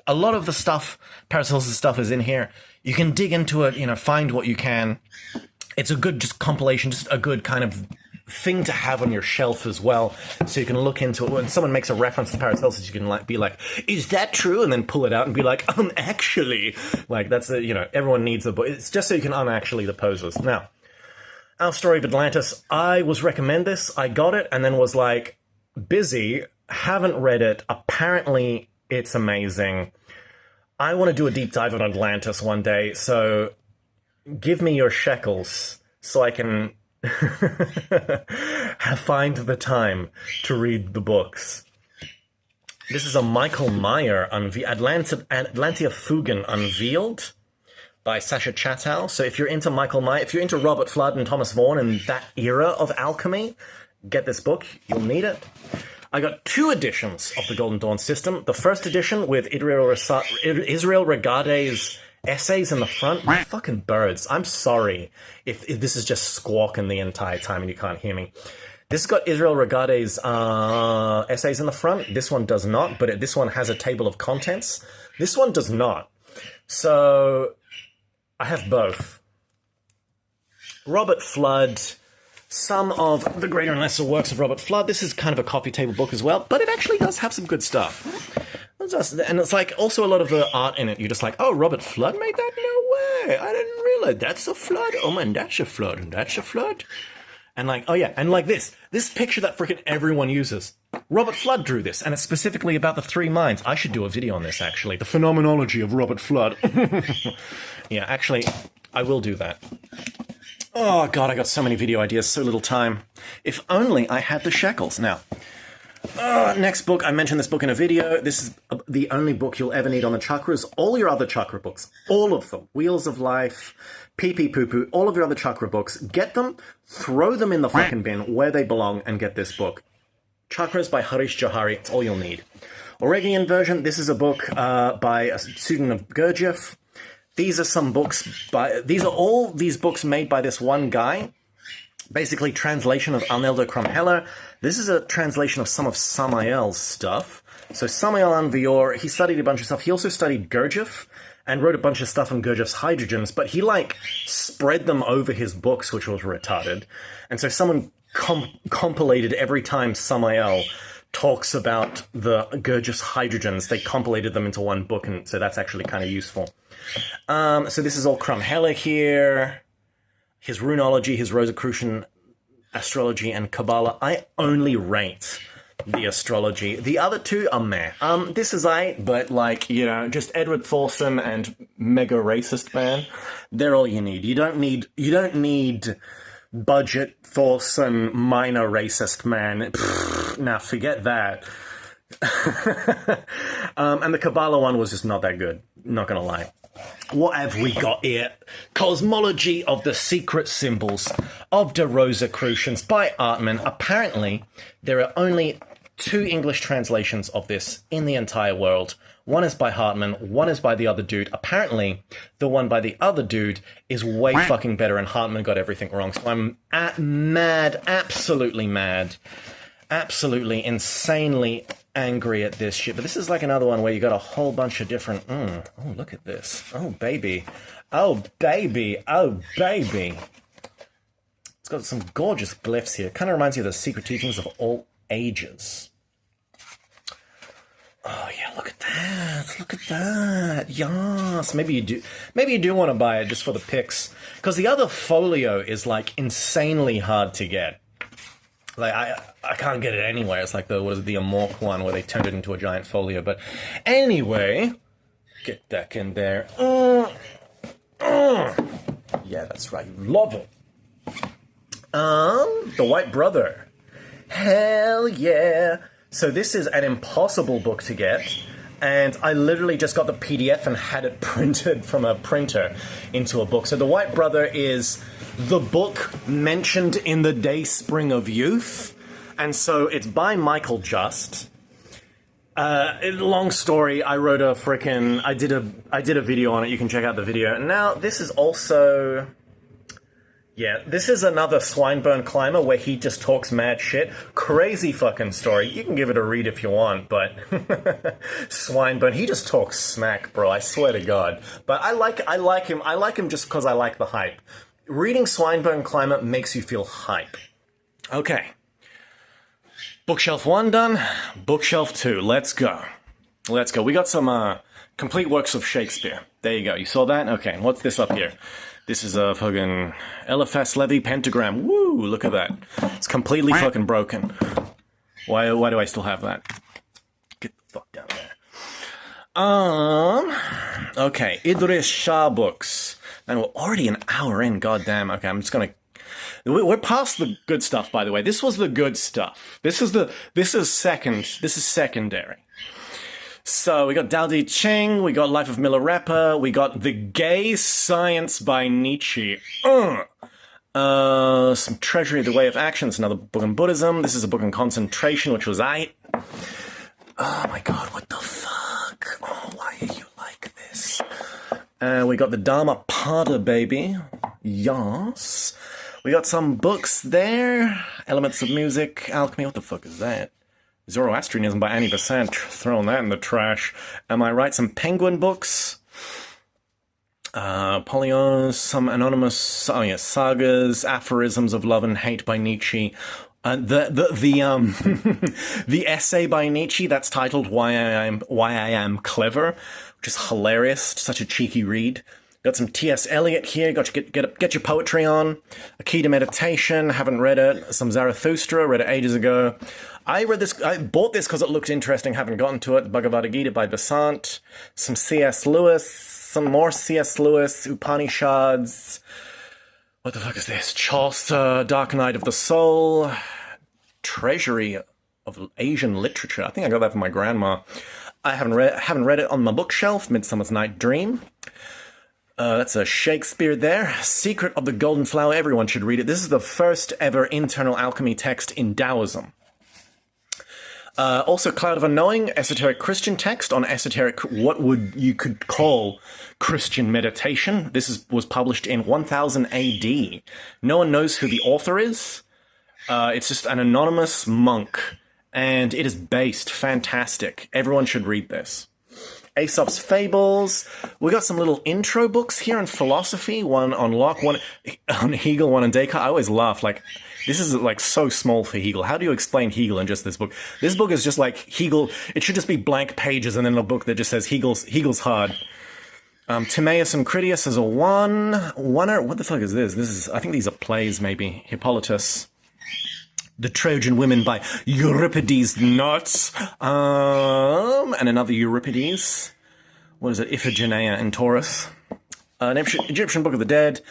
A lot of the stuff, Paracelsus stuff, is in here. You can dig into it, find what you can. It's a good just compilation, just a good kind of thing to have on your shelf as well, so you can look into it. When someone makes a reference to Paracelsus, you can be like, is that true? And then pull it out and be like, actually, like that's everyone needs a book. It's just so you can unactually the poses. Now, Our Story of Atlantis, I was recommended this, I got it, and then was like, busy, haven't read it. Apparently, it's amazing. I want to do a deep dive on Atlantis one day, so give me your shekels so I can find the time to read the books. This is a Michael Meyer Atlantia Fugen Unveiled by Sasha Chattow. So if you're into Michael Meyer, if you're into Robert Flood and Thomas Vaughan and that era of alchemy, get this book. You'll need it. I got 2 editions of the Golden Dawn system. The first edition with Israel Regade's essays in the front. Fucking birds. I'm sorry if this is just squawking the entire time and you can't hear me. This has got Israel Regade's essays in the front. This one does not, but this one has a table of contents. This one does not. So I have both. Robert Flood, some of the greater and lesser works of Robert Flood. This is kind of a coffee table book as well, but it actually does have some good stuff. And it's like also a lot of the art in it. You're just like, oh, Robert Flood made that? No way. I didn't realize that's a flood. Oh man, that's a flood, and that's a flood. And like, oh yeah, and like this picture that freaking everyone uses. Robert Flood drew this, and it's specifically about the 3 minds. I should do a video on this, actually. The phenomenology of Robert Flood. Yeah, actually, I will do that. Oh god, I got so many video ideas, so little time. If only I had the shekels. Now, next book, I mentioned this book in a video. This is the only book you'll ever need on the chakras. All your other chakra books, all of them, Wheels of Life, Pee Pee Poo Poo, all of your other chakra books, get them, throw them in the fucking bin where they belong, and get this book. Chakras by Harish Johari, it's all you'll need. Auregian version, this is a book by a student of Gurdjieff. These are some books these are all these books made by this one guy. Basically, translation of Arnaldo Cromheller. This is a translation of some of Samael's stuff. So Samael Anvior, he studied a bunch of stuff. He also studied Gurdjieff and wrote a bunch of stuff on Gurdjieff's hydrogens, but he like spread them over his books, which was retarded. And so someone compilated every time Samael talks about the Gurdjieff's hydrogens, they compilated them into one book, and so that's actually kind of useful. So this is all Cromheller here. His runology, his Rosicrucian astrology, and Kabbalah. I only rate the astrology. The other 2 are meh. This is but like, just Edward Thorson and mega racist man. They're all you need. You don't need budget Thorson minor racist man. Now forget that. And the Kabbalah one was just not that good. Not gonna lie. What have we got here? Cosmology of the Secret Symbols of the Rosicrucians by Artman. Apparently, there are only 2 English translations of this in the entire world. One is by Hartman, one is by the other dude. Apparently, the one by the other dude is way fucking better, and Hartman got everything wrong. So I'm mad, absolutely insanely angry at this shit. But this is like another one where you got a whole bunch of different oh, look at this. Oh baby. It's got some gorgeous glyphs here. Kind of reminds you of the secret teachings of all ages. Oh yeah, look at that! Look at that! Yes, maybe you do want to buy it just for the pics, because the other folio is like insanely hard to get. Like I can't get it anywhere. It's like the Amorc one where they turned it into a giant folio. But anyway, get back in there. Yeah, that's right. Love it. The White Brother. Hell yeah. So this is an impossible book to get, and I literally just got the PDF and had it printed from a printer into a book. So The White Brother is the book mentioned in the Dayspring of Youth, and so it's by Michael Just. Long story, I wrote a frickin'... I did a video on it, you can check out the video. Now, this is also... Yeah, this is another Swinburne Climber where he just talks mad shit. Crazy fucking story. You can give it a read if you want, but Swinburne, he just talks smack, bro. I swear to God. But I like him. I like him just because I like the hype. Reading Swinburne Climber makes you feel hype. Okay. Bookshelf 1 done. Bookshelf 2. Let's go. Let's go. We got some complete works of Shakespeare. There you go. You saw that? Okay. And what's this up here? This is a fucking Eliphas Levi pentagram. Woo! Look at that. It's completely fucking broken. Why do I still have that? Get the fuck down there. Okay. Idris Shah books. And we're already an hour in. Goddamn. Okay, I'm just gonna... We're past the good stuff, by the way. This was the good stuff. This is secondary. So we got Dao Di Ching, we got Life of Milarepa, we got The Gay Science by Nietzsche. Some Treasury of the Way of Action, it's another book on Buddhism. This is a book on concentration, which was Oh my god, what the fuck? Oh, why are you like this? We got the Dharma Pada, baby. Yes. We got some books there. Elements of Music, Alchemy, what the fuck is that? Zoroastrianism by Annie Besant, throwing that in the trash. Am I right? Some Penguin books. Polyonos, some anonymous sagas, aphorisms of love and hate by Nietzsche. The essay by Nietzsche that's titled Why I Am Clever, which is hilarious. Such a cheeky read. Got some T.S. Eliot here. Got to get your poetry on. A Key to Meditation. Haven't read it. Some Zarathustra. Read it ages ago. I bought this because it looked interesting. Haven't gotten to it. Bhagavad Gita by Besant. Some C.S. Lewis. Some more C.S. Lewis. Upanishads. What the fuck is this? Chaucer. Dark Night of the Soul. Treasury of Asian Literature. I think I got that from my grandma. I haven't read it on my bookshelf. Midsummer's Night Dream. That's a Shakespeare there. Secret of the Golden Flower. Everyone should read it. This is the first ever internal alchemy text in Taoism. Also, Cloud of Unknowing, esoteric Christian text on esoteric, what you could call Christian meditation. This was published in 1000 AD. No one knows who the author is. It's just an anonymous monk, and it is based fantastic. Everyone should read this. Aesop's Fables. We got some little intro books here on philosophy. One on Locke, one on Hegel, one on Descartes. I always laugh, like, this is like so small for Hegel. How do you explain Hegel in just this book? This book is just like Hegel. It should just be blank pages and then a book that just says Hegel's hard. Timaeus and Critias is a oneer. What the fuck is this? This is, I think these are plays maybe. Hippolytus. The Trojan Women by Euripides Nuts. And another Euripides. What is it? Iphigenia in Taurus. An Egyptian Book of the Dead.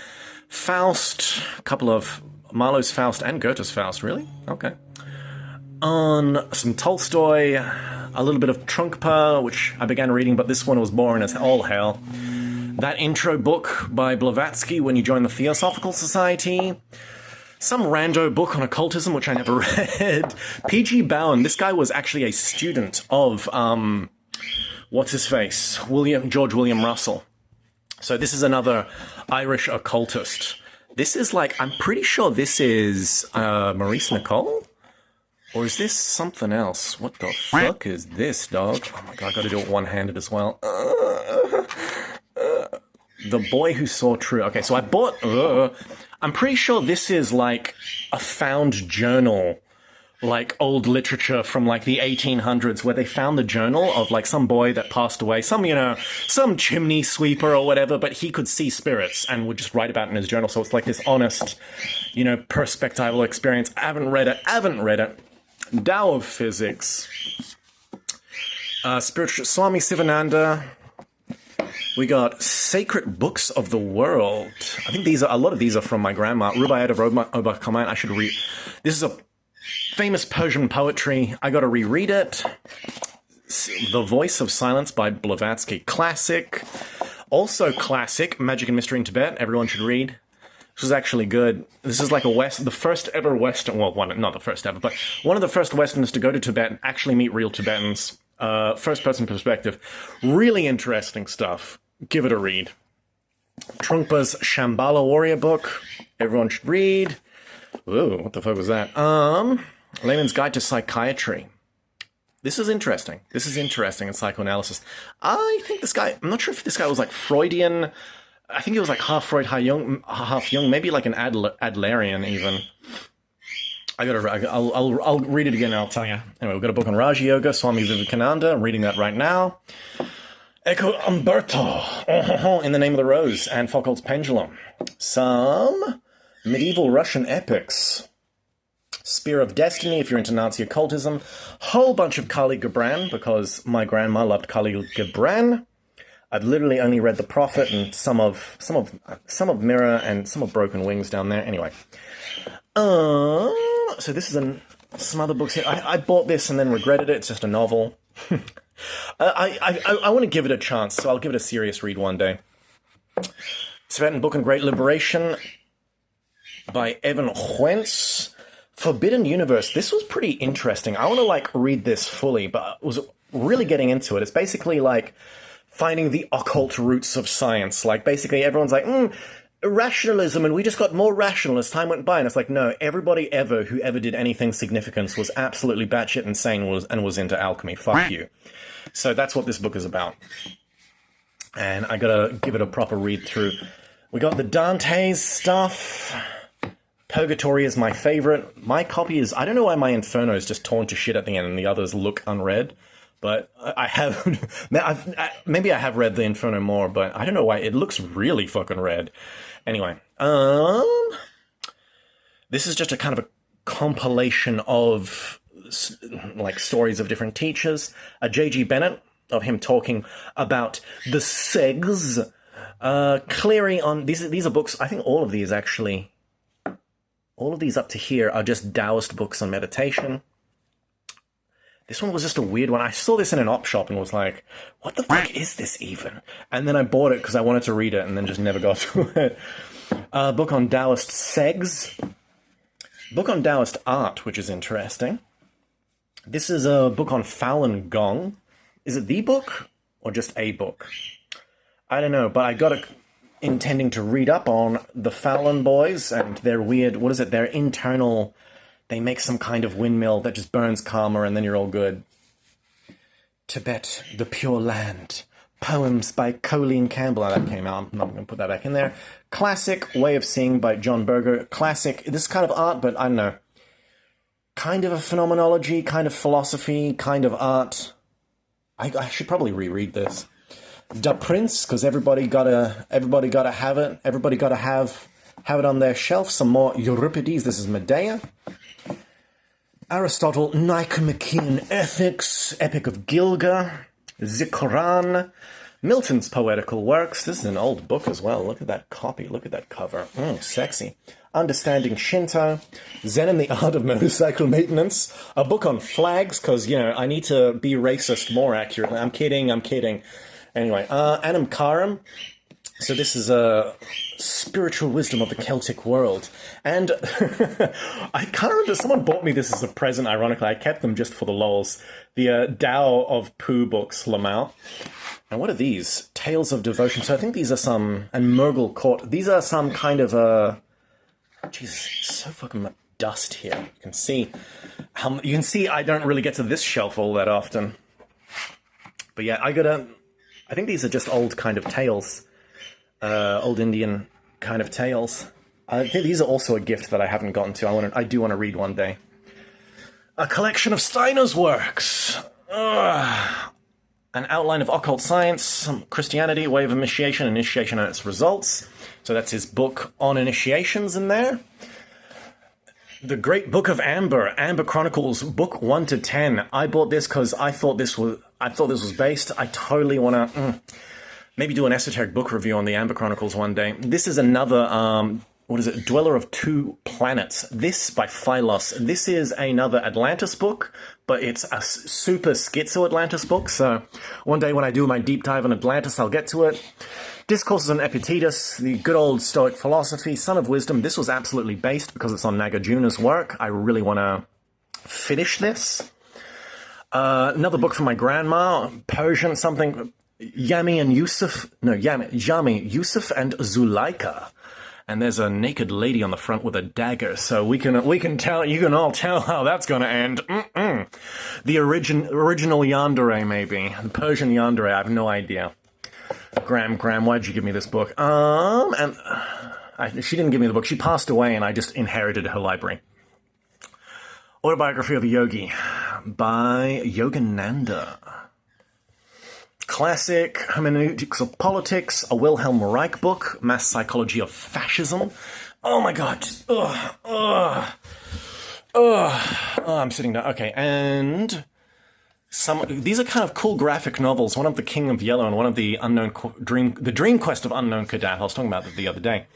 Faust. A couple of Marlowe's Faust and Goethe's Faust. Really? Okay. On some Tolstoy. A little bit of Trunkpa, which I began reading, but this one was boring as all hell. That intro book by Blavatsky, When You Join the Theosophical Society. Some rando book on occultism, which I never read. P.G. Bowen, this guy was actually a student of, what's-his-face? George William Russell. So this is another Irish occultist. This is like, I'm pretty sure this is Maurice Nicole? Or is this something else? What the fuck is this, dog? Oh my god, I gotta do it one-handed as well. The Boy Who Saw True. Okay, so I I'm pretty sure this is like a found journal, like old literature from like the 1800s, where they found the journal of like some boy that passed away, some, you know, some chimney sweeper or whatever, but he could see spirits and would just write about it in his journal. So it's like this honest, you know, perspectival experience. I haven't read it. Tao of Physics. Spiritual Swami Sivananda. We got Sacred Books of the World. I think a lot of these are from my grandma. Rubaiyat of Oba Kamayan. I should read. This is a famous Persian poetry. I got to reread it. The Voice of Silence by Blavatsky. Classic. Also classic, Magic and Mystery in Tibet. Everyone should read. This is actually good. This is like the first ever Western, well, not the first ever, but one of the first Westerners to go to Tibet and actually meet real Tibetans. First-person perspective. Really interesting stuff. Give it a read. Trungpa's Shambhala Warrior book. Everyone should read. Ooh, what the fuck was that? Layman's Guide to Psychiatry. This is interesting. This is interesting in psychoanalysis. I think this guy, I'm not sure if this guy was like Freudian. I think he was like half Freud, half Jung, maybe like an Adlerian even. I'll read it again and I'll tell you. Anyway, we've got a book on Raja Yoga, Swami Vivekananda. I'm reading that right now. Ecco Umberto, In the Name of the Rose, and Foucault's Pendulum. Some medieval Russian epics. Spear of Destiny, if you're into Nazi occultism. Whole bunch of Kali Gibran, because my grandma loved Kali Gibran. I've literally only read The Prophet and some of Mirror and some of Broken Wings down there. Anyway. So this is some other books here. I bought this and then regretted it. It's just a novel. I want to give it a chance, so I'll give it a serious read one day. Tibetan Book on Great Liberation by Evan Huentz. Forbidden Universe. This was pretty interesting. I want to like read this fully, but I was really getting into it. It's basically like finding the occult roots of science. Like basically everyone's like, rationalism, and we just got more rational as time went by. And it's like, no, everybody who ever did anything significant was absolutely batshit insane and was into alchemy. Fuck you. So that's what this book is about. And I gotta give it a proper read through. We got the Dante's stuff. Purgatory is my favorite. My copy is, I don't know why my Inferno is just torn to shit at the end and the others look unread. But I have, maybe I have read the Inferno more, but I don't know why. It looks really fucking red. Anyway, this is just a kind of a compilation of like stories of different teachers. J.G. Bennett, of him talking about the SEGs. Cleary on, these are books, I think all of these actually, all of these up to here are just Taoist books on meditation. This one was just a weird one. I saw this in an op shop and was like, what the fuck is this even? And then I bought it because I wanted to read it and then just never got to it. Book on Taoist Segs. Book on Taoist art, which is interesting. This is a book on Falun Gong. Is it the book or just a book? I don't know, but I got it intending to read up on the Falun boys and their weird, what is it, their internal... They make some kind of windmill that just burns karma and then you're all good. Tibet, the Pure Land. Poems by Colleen Campbell. That came out. I'm not going to put that back in there. Classic Way of Seeing by John Berger. Classic. This is kind of art, but I don't know. Kind of a phenomenology, kind of philosophy, kind of art. I should probably reread this. Da Prince, because everybody gotta have it. Everybody gotta have it on their shelf. Some more Euripides. This is Medea. Aristotle, Nicomachean Ethics, Epic of Gilga, Zikoran, Milton's Poetical Works. This is an old book as well. Look at that copy. Look at that cover. Sexy. Understanding Shinto, Zen and the Art of Motorcycle Maintenance, a book on flags, because, you know, I need to be racist more accurately. I'm kidding. Anyway, Anam Karam. So this is a spiritual wisdom of the Celtic world. And I can't remember, someone bought me this as a present, ironically. I kept them just for the lols. The Tao of Pooh books, Lamau. And what are these? Tales of Devotion. So I think these are some, and Murgle Court. These are some kind of, Jesus, so fucking much dust here. You can see I don't really get to this shelf all that often. But yeah, I think these are just old kind of tales. Old Indian kind of tales. These are also a gift that I haven't gotten to. I do want to read one day. A collection of Steiner's works. An outline of occult science, some Christianity, way of initiation and its results. So that's his book on initiations in there. The Great Book of Amber, Amber Chronicles, book 1 to 10. I bought this because I thought this was based. I totally want to maybe do an esoteric book review on the Amber Chronicles one day. This is another, Dweller of Two Planets. This by Philos. This is another Atlantis book, but it's a super schizo Atlantis book. So one day when I do my deep dive on Atlantis, I'll get to it. Discourses on Epictetus, the good old Stoic philosophy, Son of Wisdom. This was absolutely based because it's on Nagarjuna's work. I really want to finish this. Another book from my grandma, Persian something, Yami, Yusuf and Zuleika. And there's a naked lady on the front with a dagger, so we can tell, you can all tell how that's going to end. The original yandere, maybe. The Persian yandere, I have no idea. Graham, why'd you give me this book? She didn't give me the book. She passed away, and I just inherited her library. Autobiography of a Yogi by Yogananda. Classic Hermeneutics of Politics, a Wilhelm Reich book, Mass Psychology of Fascism. Oh my god. I'm sitting down. Okay, and these are kind of cool graphic novels. One of The King of Yellow and one of the Dream Quest of Unknown Cadet. I was talking about that the other day.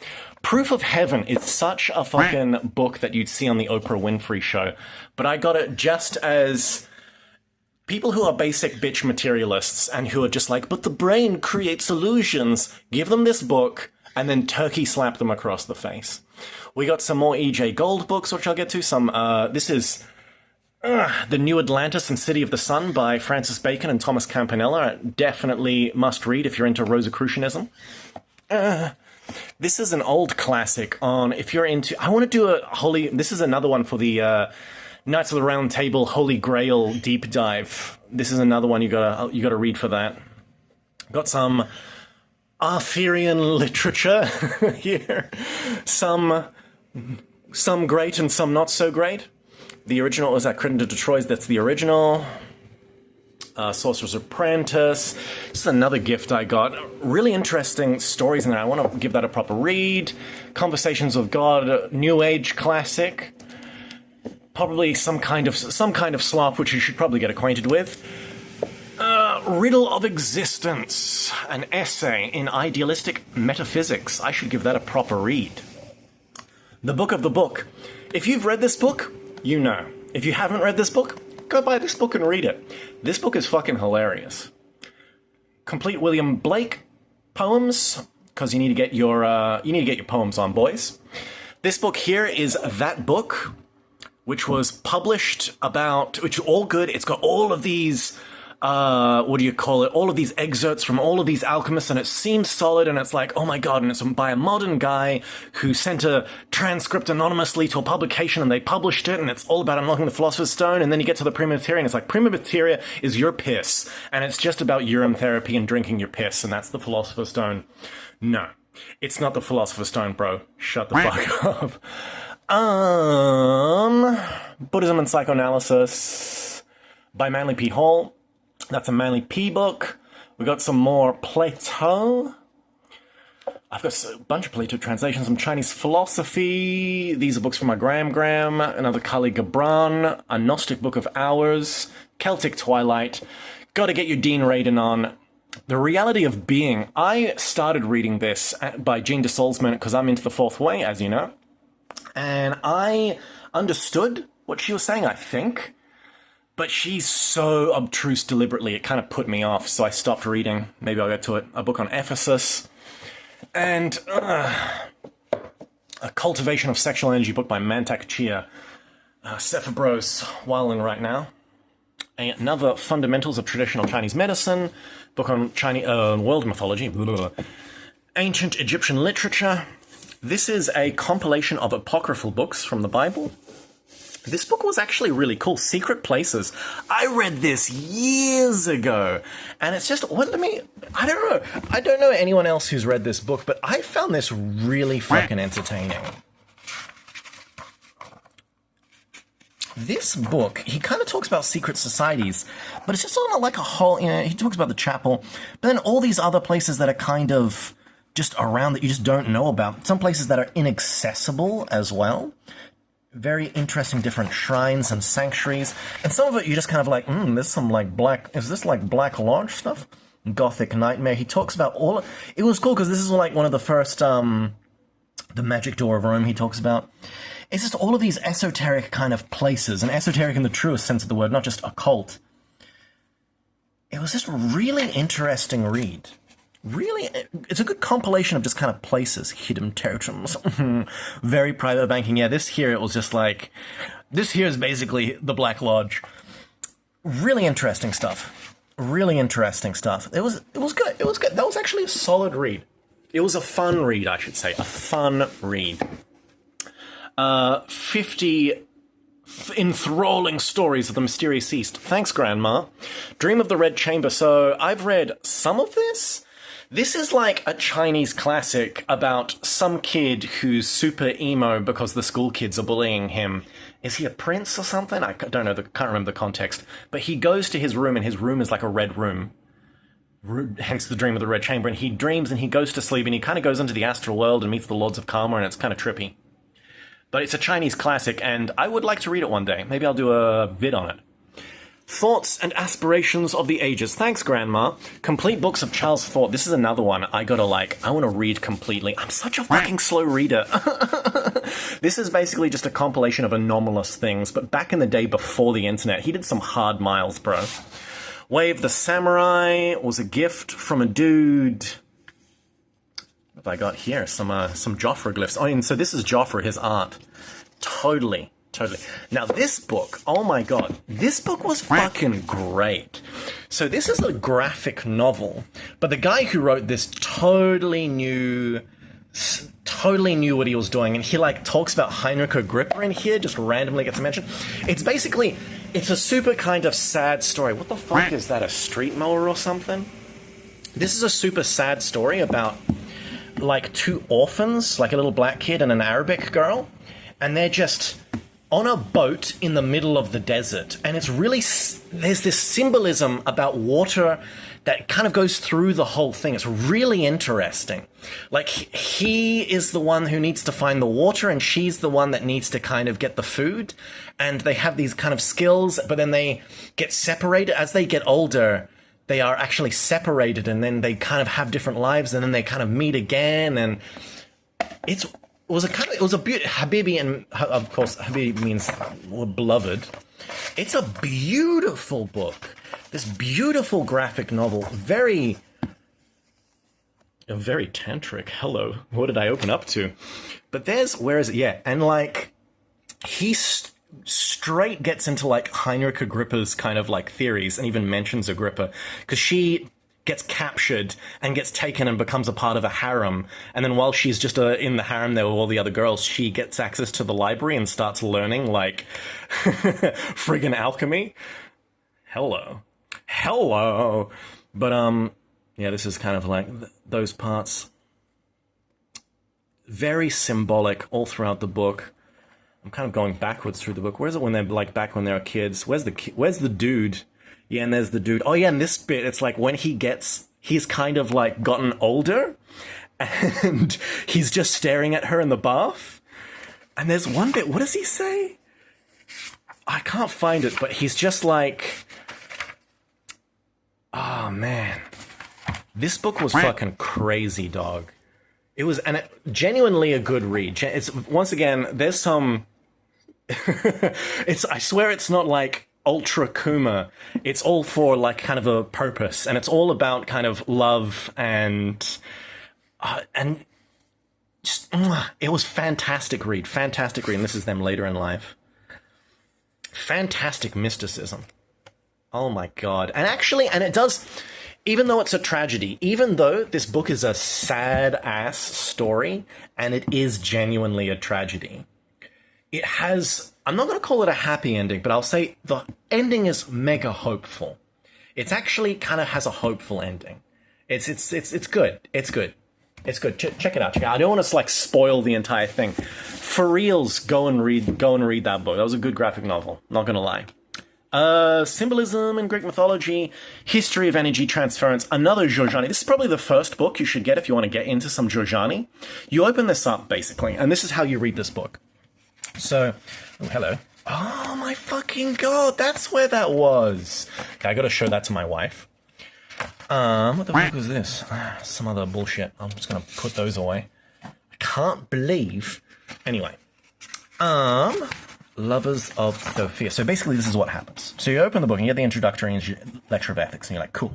Proof of Heaven is such a fucking book that you'd see on the Oprah Winfrey show. But I got it just as people who are basic bitch materialists and who are just like, but the brain creates illusions. Give them this book and then turkey slap them across the face. We got some more E.J. Gold books, which I'll get to. This is The New Atlantis and City of the Sun by Francis Bacon and Thomas Campanella. Definitely must read if you're into Rosicrucianism. This is an old classic on, if you're into, I want to do this is another one for the Knights of the Round Table Holy Grail deep dive. This is another one you gotta read for that. Got some Arthurian literature here. Some great and some not so great. The original was that Crittenden to Troyes. That's the original. Sorcerer's Apprentice. This is another gift I got. Really interesting stories in there. I want to give that a proper read. Conversations with God, New Age classic. Probably some kind of slop, which you should probably get acquainted with. Riddle of Existence, an essay in idealistic metaphysics. I should give that a proper read. The Book of the Book. If you've read this book, you know. If you haven't read this book, go buy this book and read it. This book is fucking hilarious. Complete William Blake poems, because you need to get your poems on, boys. This book here is that book, which was published which are all good. It's got all of these, all of these excerpts from all of these alchemists, and it seems solid, and it's like, oh my god, and it's by a modern guy who sent a transcript anonymously to a publication, and they published it, and it's all about unlocking the Philosopher's Stone, and then you get to the Prima Materia, and it's like, Prima Materia is your piss, and it's just about urine therapy and drinking your piss, and that's the Philosopher's Stone. No, it's not the Philosopher's Stone, bro. Shut the fuck up. Buddhism and Psychoanalysis by Manly P. Hall. That's a Manly P book. We got some more Plato. I've got a bunch of Plato translations, some Chinese philosophy. These are books from my Graham. Another Kali Gibran. A Gnostic Book of Hours. Celtic Twilight. Got to get your Dean Radin on. The Reality of Being. I started reading this by Jean de Salzman because I'm into the Fourth Way, as you know. And I understood what she was saying, I think. But she's so obtruse deliberately, it kind of put me off, so I stopped reading. Maybe I'll get to it. A book on Ephesus. And a Cultivation of Sexual Energy book by Mantak Chia. Sepha Bros, wilding right now. Another Fundamentals of Traditional Chinese Medicine. Book on world mythology. Ancient Egyptian Literature. This is a compilation of apocryphal books from the Bible. This book was actually really cool. Secret Places. I read this years ago. And it's just, I don't know. I don't know anyone else who's read this book, but I found this really fucking entertaining. This book, he kind of talks about secret societies, but it's just sort of like a whole, you know, he talks about the chapel, but then all these other places that are kind of just around that you just don't know about. Some places that are inaccessible as well. Very interesting different shrines and sanctuaries. And some of it you're just kind of like, there's some like black, is this like Black Lodge stuff? Gothic Nightmare. He talks about all, it was cool because this is like one of the first, the Magic Door of Rome he talks about. It's just all of these esoteric kind of places, and esoteric in the truest sense of the word, not just occult. It was just a really interesting read. Really, it's a good compilation of just kind of places, hidden territories, very private banking. Yeah, this here, it was just like, this here is basically the Black Lodge. Really interesting stuff. Really interesting stuff. It was good. It was good. That was actually a solid read. It was a fun read, I should say. A fun read. 50 enthralling stories of the mysterious East. Thanks, Grandma. Dream of the Red Chamber. So, I've read some of this. This is like a Chinese classic about some kid who's super emo because the school kids are bullying him. Is he a prince or something? I don't know, can't remember the context. But he goes to his room, and his room is like a red room. Hence the Dream of the Red Chamber. And he dreams, and he goes to sleep, and he kind of goes into the astral world and meets the Lords of Karma, and it's kind of trippy. But it's a Chinese classic, and I would like to read it one day. Maybe I'll do a vid on it. Thoughts and Aspirations of the Ages. Thanks, Grandma. Complete Books of Charles Thought. This is another one I want to read completely. I'm such a fucking slow reader. This is basically just a compilation of anomalous things, but back in the day before the internet, he did some hard miles, bro. Way of the Samurai was a gift from a dude. What have I got here? Some Joffre glyphs. Oh, and so this is Joffre, his art. Totally. Now, this book, oh my god, this book was fucking great. So this is a graphic novel, but the guy who wrote this totally knew what he was doing, and he like talks about Heinrich Agrippa in here, just randomly gets mentioned. It's a super kind of sad story. What the fuck is that, a street mower or something? This is a super sad story about like two orphans, like a little black kid and an Arabic girl, and they're just on a boat in the middle of the desert, and it's really, there's this symbolism about water that kind of goes through the whole thing. It's really interesting. Like, he is the one who needs to find the water, and she's the one that needs to kind of get the food, and they have these kind of skills, but then they get separated. As they get older, they are actually separated, and then they kind of have different lives, and then they kind of meet again, and it was a beautiful, Habibi, and of course Habibi means beloved. It's a beautiful book. This beautiful graphic novel, very tantric. Hello, what did I open up to? But where is it? Yeah, and like, he straight gets into like Heinrich Agrippa's kind of like theories, and even mentions Agrippa, because she gets captured and gets taken and becomes a part of a harem. And then while she's just in the harem there with all the other girls, she gets access to the library and starts learning, like, friggin' alchemy. Hello. But, yeah, this is kind of like those parts. Very symbolic all throughout the book. I'm kind of going backwards through the book. Where's it when they're, like, back when they were kids? Where's the dude? Yeah, and there's the dude. Oh, yeah, and this bit, it's like when he's kind of, like, gotten older, and he's just staring at her in the bath. And there's one bit, what does he say? I can't find it, but he's just like, oh, man. This book was fucking crazy, dog. It was genuinely a good read. It's, once again, there's some... I swear it's not, like, ultra Kuma. It's all for like kind of a purpose, and it's all about kind of love and just it was fantastic read, and this is them later in life. Fantastic mysticism. Oh my god. And it does, even though it's a tragedy, even though this book is a sad ass story, and it is genuinely a tragedy, it has, I'm not going to call it a happy ending, but I'll say the ending is mega hopeful. It's actually kind of has a hopeful ending. It's good. It's good. Check it out. I don't want to like spoil the entire thing. For reals, go and read that book. That was a good graphic novel, not gonna lie. Symbolism in Greek mythology, history of energy transference, another Giorgiani. This is probably the first book you should get if you want to get into some Giorgiani. You open this up, basically, and this is how you read this book. So, oh, hello. Oh my fucking god, that's where that was. Okay, I gotta show that to my wife. What the fuck was this? Some other bullshit. I'm just gonna put those away. I can't believe... Anyway. Lovers of Sophia. So basically this is what happens. So you open the book and you get the introductory lecture of ethics and you're like, cool.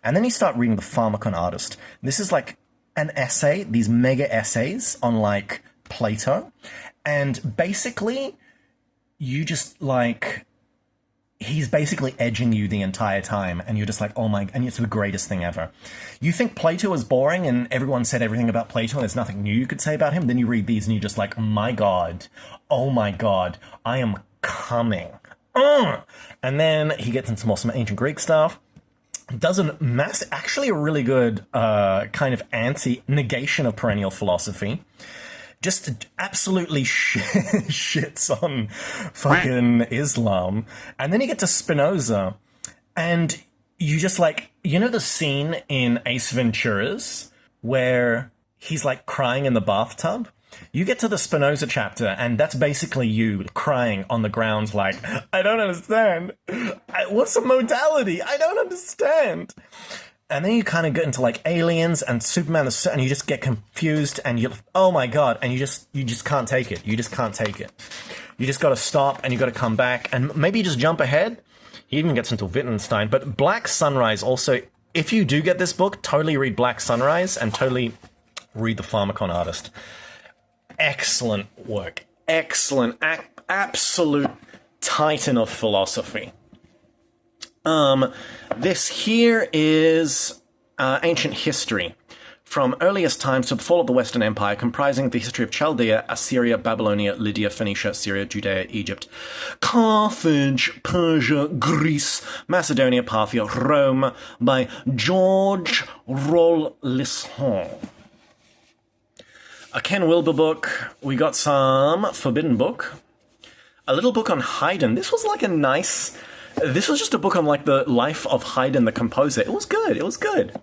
And then you start reading the Pharmacon Artist. This is like an essay, these mega essays on like Plato. And basically you just like, he's basically edging you the entire time and you're just like, oh my, and it's the greatest thing ever. You think Plato is boring and everyone said everything about Plato and there's nothing new you could say about him. Then you read these and you're just like, my god, oh my god, I am coming. And then he gets into some ancient Greek stuff. Does actually a really good kind of anti-negation of perennial philosophy. Just absolutely shits on fucking Islam. And then you get to Spinoza, and you just like, you know the scene in Ace Ventura's where he's like crying in the bathtub? You get to the Spinoza chapter, and that's basically you crying on the ground like, I don't understand. What's a modality? I don't understand. And then you kind of get into like aliens and Superman, and you just get confused, and you, oh my god, and you just can't take it. You just can't take it. You just got to stop, and you got to come back, and maybe just jump ahead. He even gets into Wittgenstein, but Black Sunrise also. If you do get this book, totally read Black Sunrise and totally read the Pharmacon Artist. Excellent work, excellent, absolute titan of philosophy. This here is ancient history from earliest times to the fall of the Western Empire, comprising the history of Chaldea, Assyria, Babylonia, Lydia, Phoenicia, Syria, Judea, Egypt, Carthage, Persia, Greece, Macedonia, Parthia, Rome, by George Rollisson. A Ken Wilber book. We got some Forbidden Book. A little book on Haydn. This was like a nice... This was just a book on, like, the life of Haydn, the composer. It was good. It was good.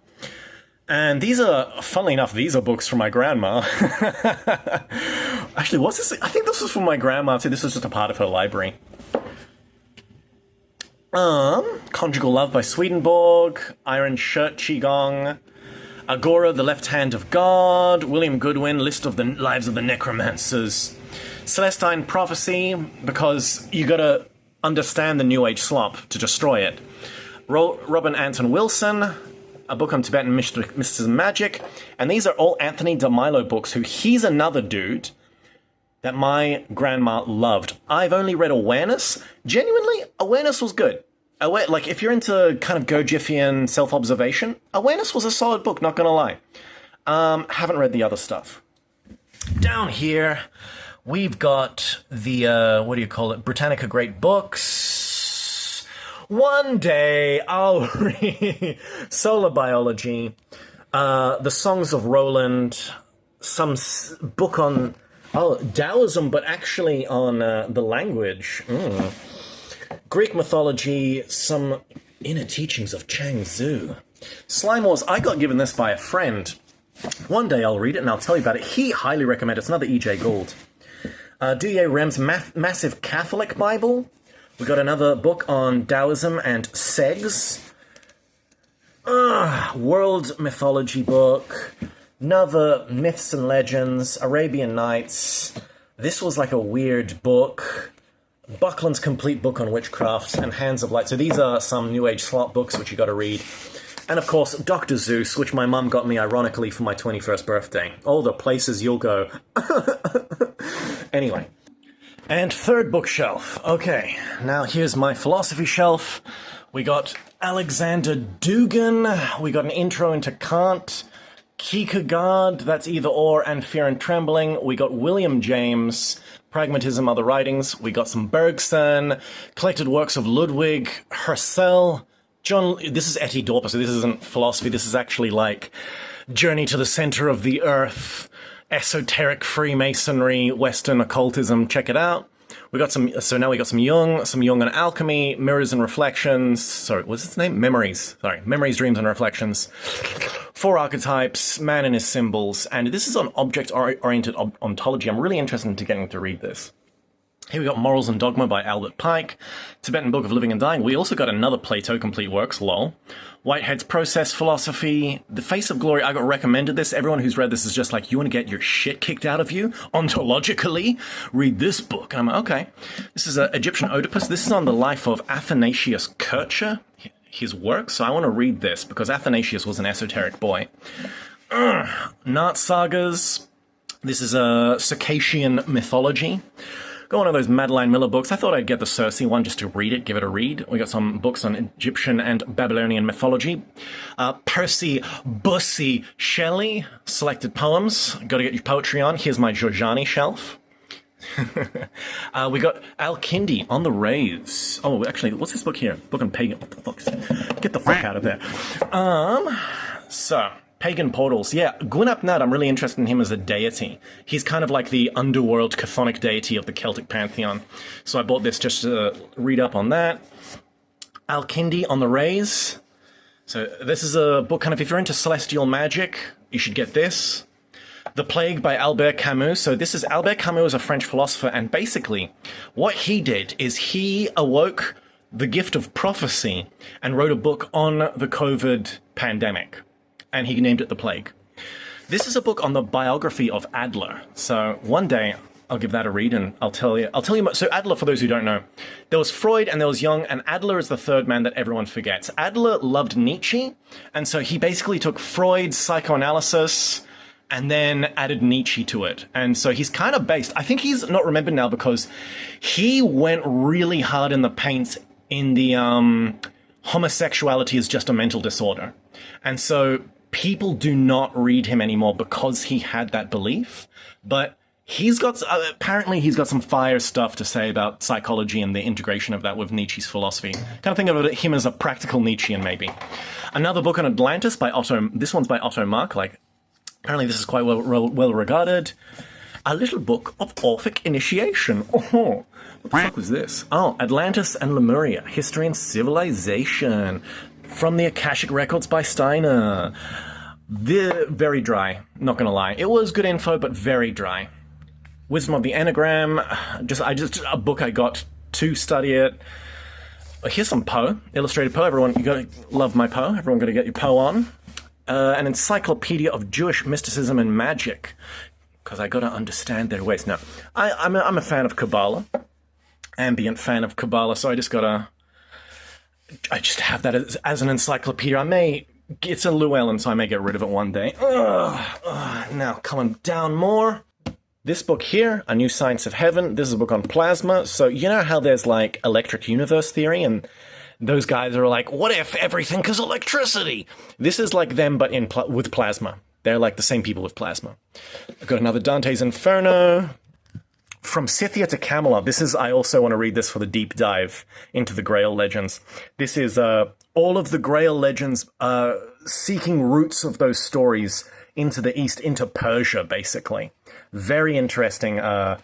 And these are, funnily enough, these are books from my grandma. Actually, what's this? I think this was from my grandma, too. This was just a part of her library. Conjugal Love by Swedenborg. Iron Shirt Qigong. Agora, The Left Hand of God. William Goodwin, List of the Lives of the Necromancers. Celestine Prophecy, because you gotta... understand the New Age slop to destroy it. Robin Anton Wilson, a book on Tibetan mysticism magic, and these are all Anthony DeMilo books, he's another dude that my grandma loved. I've only read Awareness. Genuinely, Awareness was good. Like, if you're into kind of Gurdjieffian self-observation, Awareness was a solid book, not gonna lie. Haven't read the other stuff. Down here... we've got the, what do you call it, Britannica Great Books. One day I'll read Solar Biology, The Songs of Roland, some book on, Taoism, but actually on the language. Greek mythology, some inner teachings of Chang Tzu. Slime Wars, I got given this by a friend. One day I'll read it and I'll tell you about it. He highly recommended it. It's another E.J. Gould. Douye Rem's Massive Catholic Bible. We got another book on Taoism and Segs. World Mythology book. Another Myths and Legends. Arabian Nights. This was like a weird book. Buckland's Complete Book on Witchcraft and Hands of Light. So these are some New Age slot books which you got to read. And of course, Dr. Zeus, which my mum got me ironically for my 21st birthday. All the places you'll go. Anyway. And third bookshelf. Okay, now here's my philosophy shelf. We got Alexander Dugin. We got an intro into Kant. Kierkegaard, that's Either Or and Fear and Trembling. We got William James, Pragmatism, Other Writings. We got some Bergson, collected works of Ludwig, Husserl, John, this is Etty Dorper, so this isn't philosophy, this is actually like Journey to the Center of the Earth, esoteric Freemasonry, Western occultism. Check it out. We got some, so now we got some Jung and alchemy, mirrors and reflections. Sorry, what's its name? Memories. Sorry, memories, dreams, and reflections. 4 archetypes, man and his symbols. And this is on object-oriented ontology. I'm really interested in getting to read this. Here we got Morals and Dogma by Albert Pike, Tibetan Book of Living and Dying. We also got another Plato complete works, lol. Whitehead's Process Philosophy, The Face of Glory. I got recommended this. Everyone who's read this is just like, you want to get your shit kicked out of you ontologically? Read this book. And I'm like, okay. This is Egyptian Oedipus. This is on the life of Athanasius Kircher, his work. So I want to read this because Athanasius was an esoteric boy. Nart Sagas. This is a Circassian mythology. Got one of those Madeline Miller books. I thought I'd get the Circe one just to read it, give it a read. We got some books on Egyptian and Babylonian mythology. Percy Bussy Shelley, selected poems. Got to get your poetry on. Here's my Giorgiani shelf. We got Al-Kindi on the Rays. Oh, actually, what's this book here? Book on pagan. What the fuck? Get the fuck out of there. So, Pagan Portals. Yeah, Gwynap I'm really interested in him as a deity. He's kind of like the underworld chthonic deity of the Celtic pantheon. So I bought this just to read up on that. Al-Kindi on the Rays. So this is a book kind of, if you're into celestial magic, you should get this. The Plague by Albert Camus. So this is, Albert Camus is a French philosopher, and basically what he did is he awoke the gift of prophecy and wrote a book on the COVID pandemic. And he named it The Plague. This is a book on the biography of Adler. So one day I'll give that a read and I'll tell you. So Adler, for those who don't know, there was Freud and there was Jung, and Adler is the third man that everyone forgets. Adler loved Nietzsche, and so he basically took Freud's psychoanalysis and then added Nietzsche to it. And so he's kind of based, I think he's not remembered now because he went really hard in the paint in the homosexuality is just a mental disorder. And so people do not read him anymore because he had that belief, but he's got, apparently he's got some fire stuff to say about psychology and the integration of that with Nietzsche's philosophy. Kind of think of him as a practical Nietzschean, maybe. Another book on Atlantis by Otto, this one's by Otto Mark, like, apparently this is quite well regarded. A little book of Orphic Initiation. Oh, what the fuck was this? Oh, Atlantis and Lemuria, History and Civilization. From the Akashic Records by Steiner. Very dry, not gonna lie. It was good info, but very dry. Wisdom of the Enneagram, just a book I got to study it. Here's some Poe, illustrated Poe. Everyone, you gotta love my Poe. Everyone gotta get your Poe on. An encyclopedia of Jewish mysticism and magic, because I gotta understand their ways. Now, I'm a fan of Kabbalah, ambient fan of Kabbalah, so I just have that as an encyclopedia. It's a Llewellyn, so I may get rid of it one day. Now, coming down more. This book here, A New Science of Heaven. This is a book on plasma. So you know how there's like electric universe theory, and those guys are like, what if everything is electricity? This is like them, but with plasma. They're like the same people with plasma. I've got another Dante's Inferno. From Scythia to Camelot. I also want to read this for the deep dive into the Grail legends. This is all of the Grail legends seeking roots of those stories into the East, into Persia, basically. Very interesting, what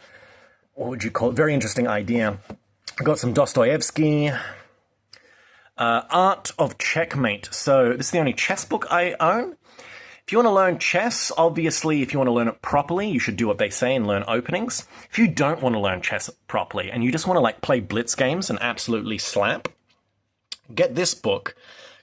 would you call it? Very interesting idea. I've got some Dostoevsky. Art of Checkmate. So this is the only chess book I own. If you want to learn chess, obviously, if you want to learn it properly, you should do what they say and learn openings. If you don't want to learn chess properly and you just want to like play blitz games and absolutely slap, get this book.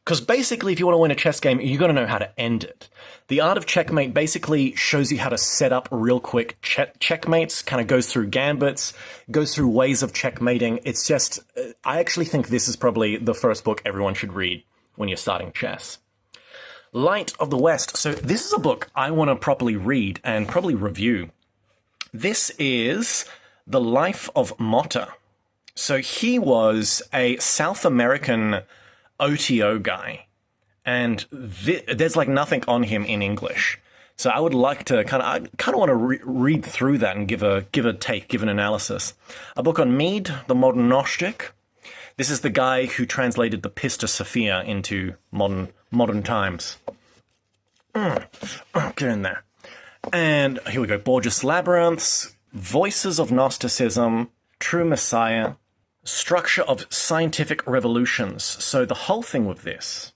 Because basically, if you want to win a chess game, you got to know how to end it. The Art of Checkmate basically shows you how to set up real quick checkmates, kind of goes through gambits, goes through ways of checkmating. It's just, I actually think this is probably the first book everyone should read when you're starting chess. Light of the West. So this is a book I want to properly read and probably review. This is The Life of Motta. So he was a South American OTO guy, and there's like nothing on him in English. So I would like to I kind of want to read through that and give an analysis. A book on Mede, the modern Gnostic. This is the guy who translated the Pista Sophia into modern times. Get in there. And here we go. Borges Labyrinths, Voices of Gnosticism, True Messiah, Structure of Scientific Revolutions. So the whole thing with this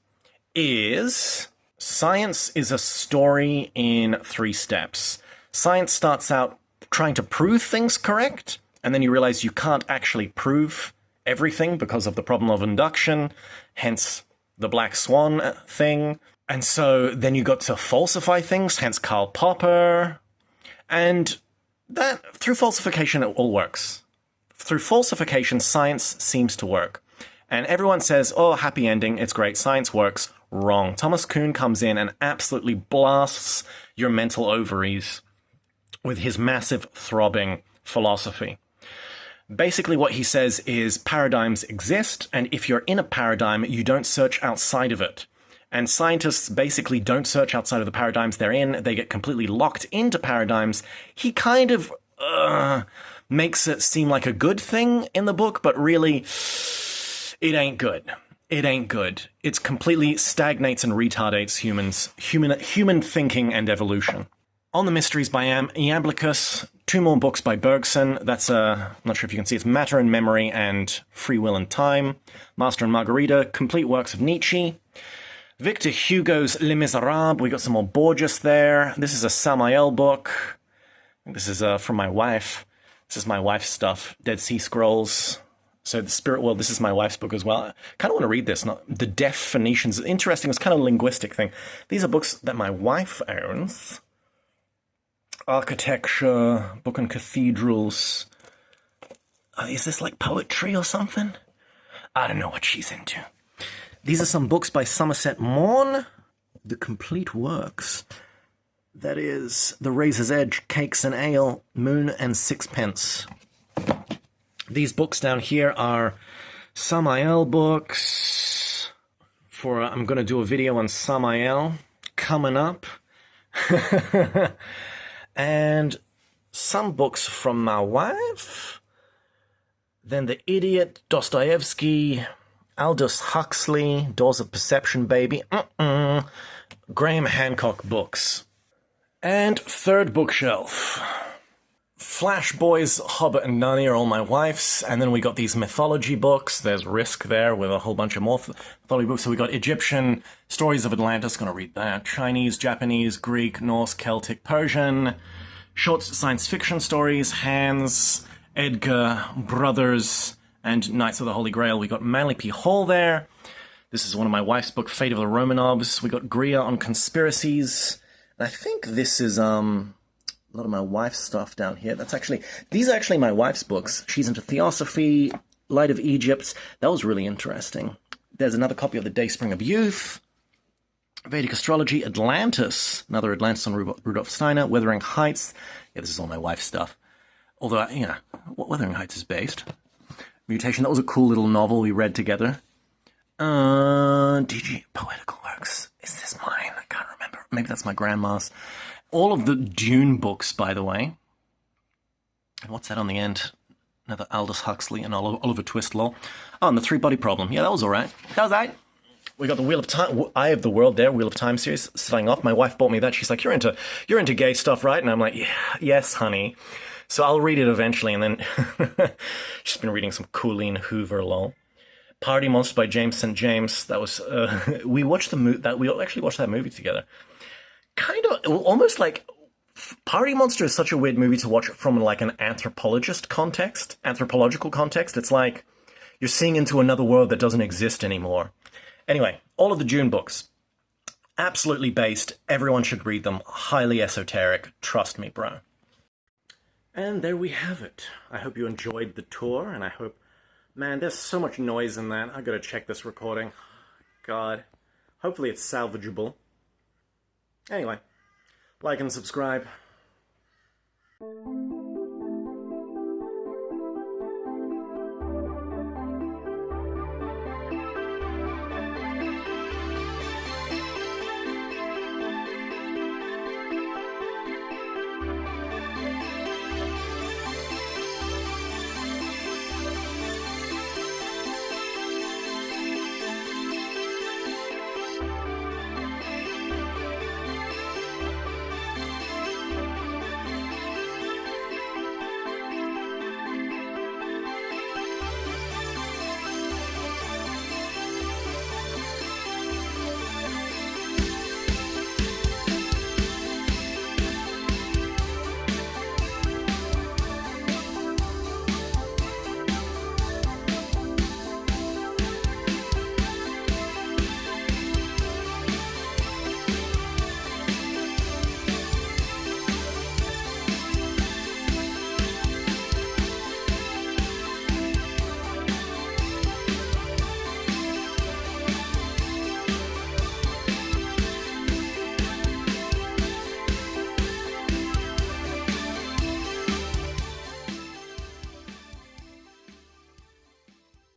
is science is a story in 3 steps. Science starts out trying to prove things correct, and then you realize you can't actually prove everything because of the problem of induction, hence the black swan thing. And so then you got to falsify things, hence Karl Popper. And that, through falsification, it all works. Through falsification, science seems to work. And everyone says, oh, happy ending, it's great, science works. Wrong. Thomas Kuhn comes in and absolutely blasts your mental ovaries with his massive throbbing philosophy. Basically what he says is paradigms exist, and if you're in a paradigm, you don't search outside of it. And scientists basically don't search outside of the paradigms they're in. They get completely locked into paradigms. He kind of makes it seem like a good thing in the book, but really, it ain't good. It ain't good. It completely stagnates and retardates human thinking and evolution. On the Mysteries by Iamblichus, 2 more books by Bergson. That's, I'm not sure if you can see, it's Matter and Memory and Free Will and Time. Master and Margarita, complete works of Nietzsche. Victor Hugo's Les Miserables. We got some more Borges there. This is a Samael book. This is from my wife. This is my wife's stuff. Dead Sea Scrolls. So the Spirit World, this is my wife's book as well. I kind of want to read this. The Deaf Phoenicians. Interesting. It's kind of a linguistic thing. These are books that my wife owns. Architecture, book on cathedrals. Is this like poetry or something? I don't know what she's into. These are some books by Somerset Maugham. The complete works. That is The Razor's Edge, Cakes and Ale, Moon and Sixpence. These books down here are Samael books. I'm going to do a video on Samael coming up. And some books from my wife. Then The Idiot, Dostoevsky, Aldous Huxley, Doors of Perception, baby. Graham Hancock books. And third bookshelf. Flash Boys, Hobbit and Narnia are all my wife's. And then we got these mythology books. There's Risk there with a whole bunch of more mythology books. So we got Egyptian, Stories of Atlantis, gonna read that. Chinese, Japanese, Greek, Norse, Celtic, Persian. Short science fiction stories, Hans, Edgar, Brothers, and Knights of the Holy Grail. We got Manly P. Hall there. This is one of my wife's books, Fate of the Romanovs. We got Greer on conspiracies. And I think this is a lot of my wife's stuff down here. These are actually my wife's books. She's into Theosophy, Light of Egypt. That was really interesting. There's another copy of The Dayspring of Youth. Vedic Astrology, Atlantis. Another Atlantis on Rudolf Steiner. Wuthering Heights. Yeah, this is all my wife's stuff. Although, what Wuthering Heights is based. Mutation, that was a cool little novel we read together. DG Poetical Works. Is this mine? I can't remember. Maybe that's my grandma's. All of the Dune books, by the way. And what's that on the end? Another Aldous Huxley and Oliver Twist lol. Oh, and the Three-Body Problem. Yeah, that was all right. That was all right. We got the Wheel of Time, Eye of the World there, Wheel of Time series, starting off. My wife bought me that. She's like, you're into gay stuff, right? And I'm like, yeah, yes, honey. So I'll read it eventually, and then she's been reading some Colleen Hoover lol. Party Monster by James St. James. That was we watched we actually watched that movie together. Kind of almost like Party Monster is such a weird movie to watch from like an anthropological context. It's like you're seeing into another world that doesn't exist anymore. Anyway, all of the Dune books, absolutely based. Everyone should read them. Highly esoteric. Trust me, bro. And there we have it. I hope you enjoyed the tour, and I hope... Man, there's so much noise in that. I gotta check this recording. God. Hopefully it's salvageable. Anyway, like and subscribe.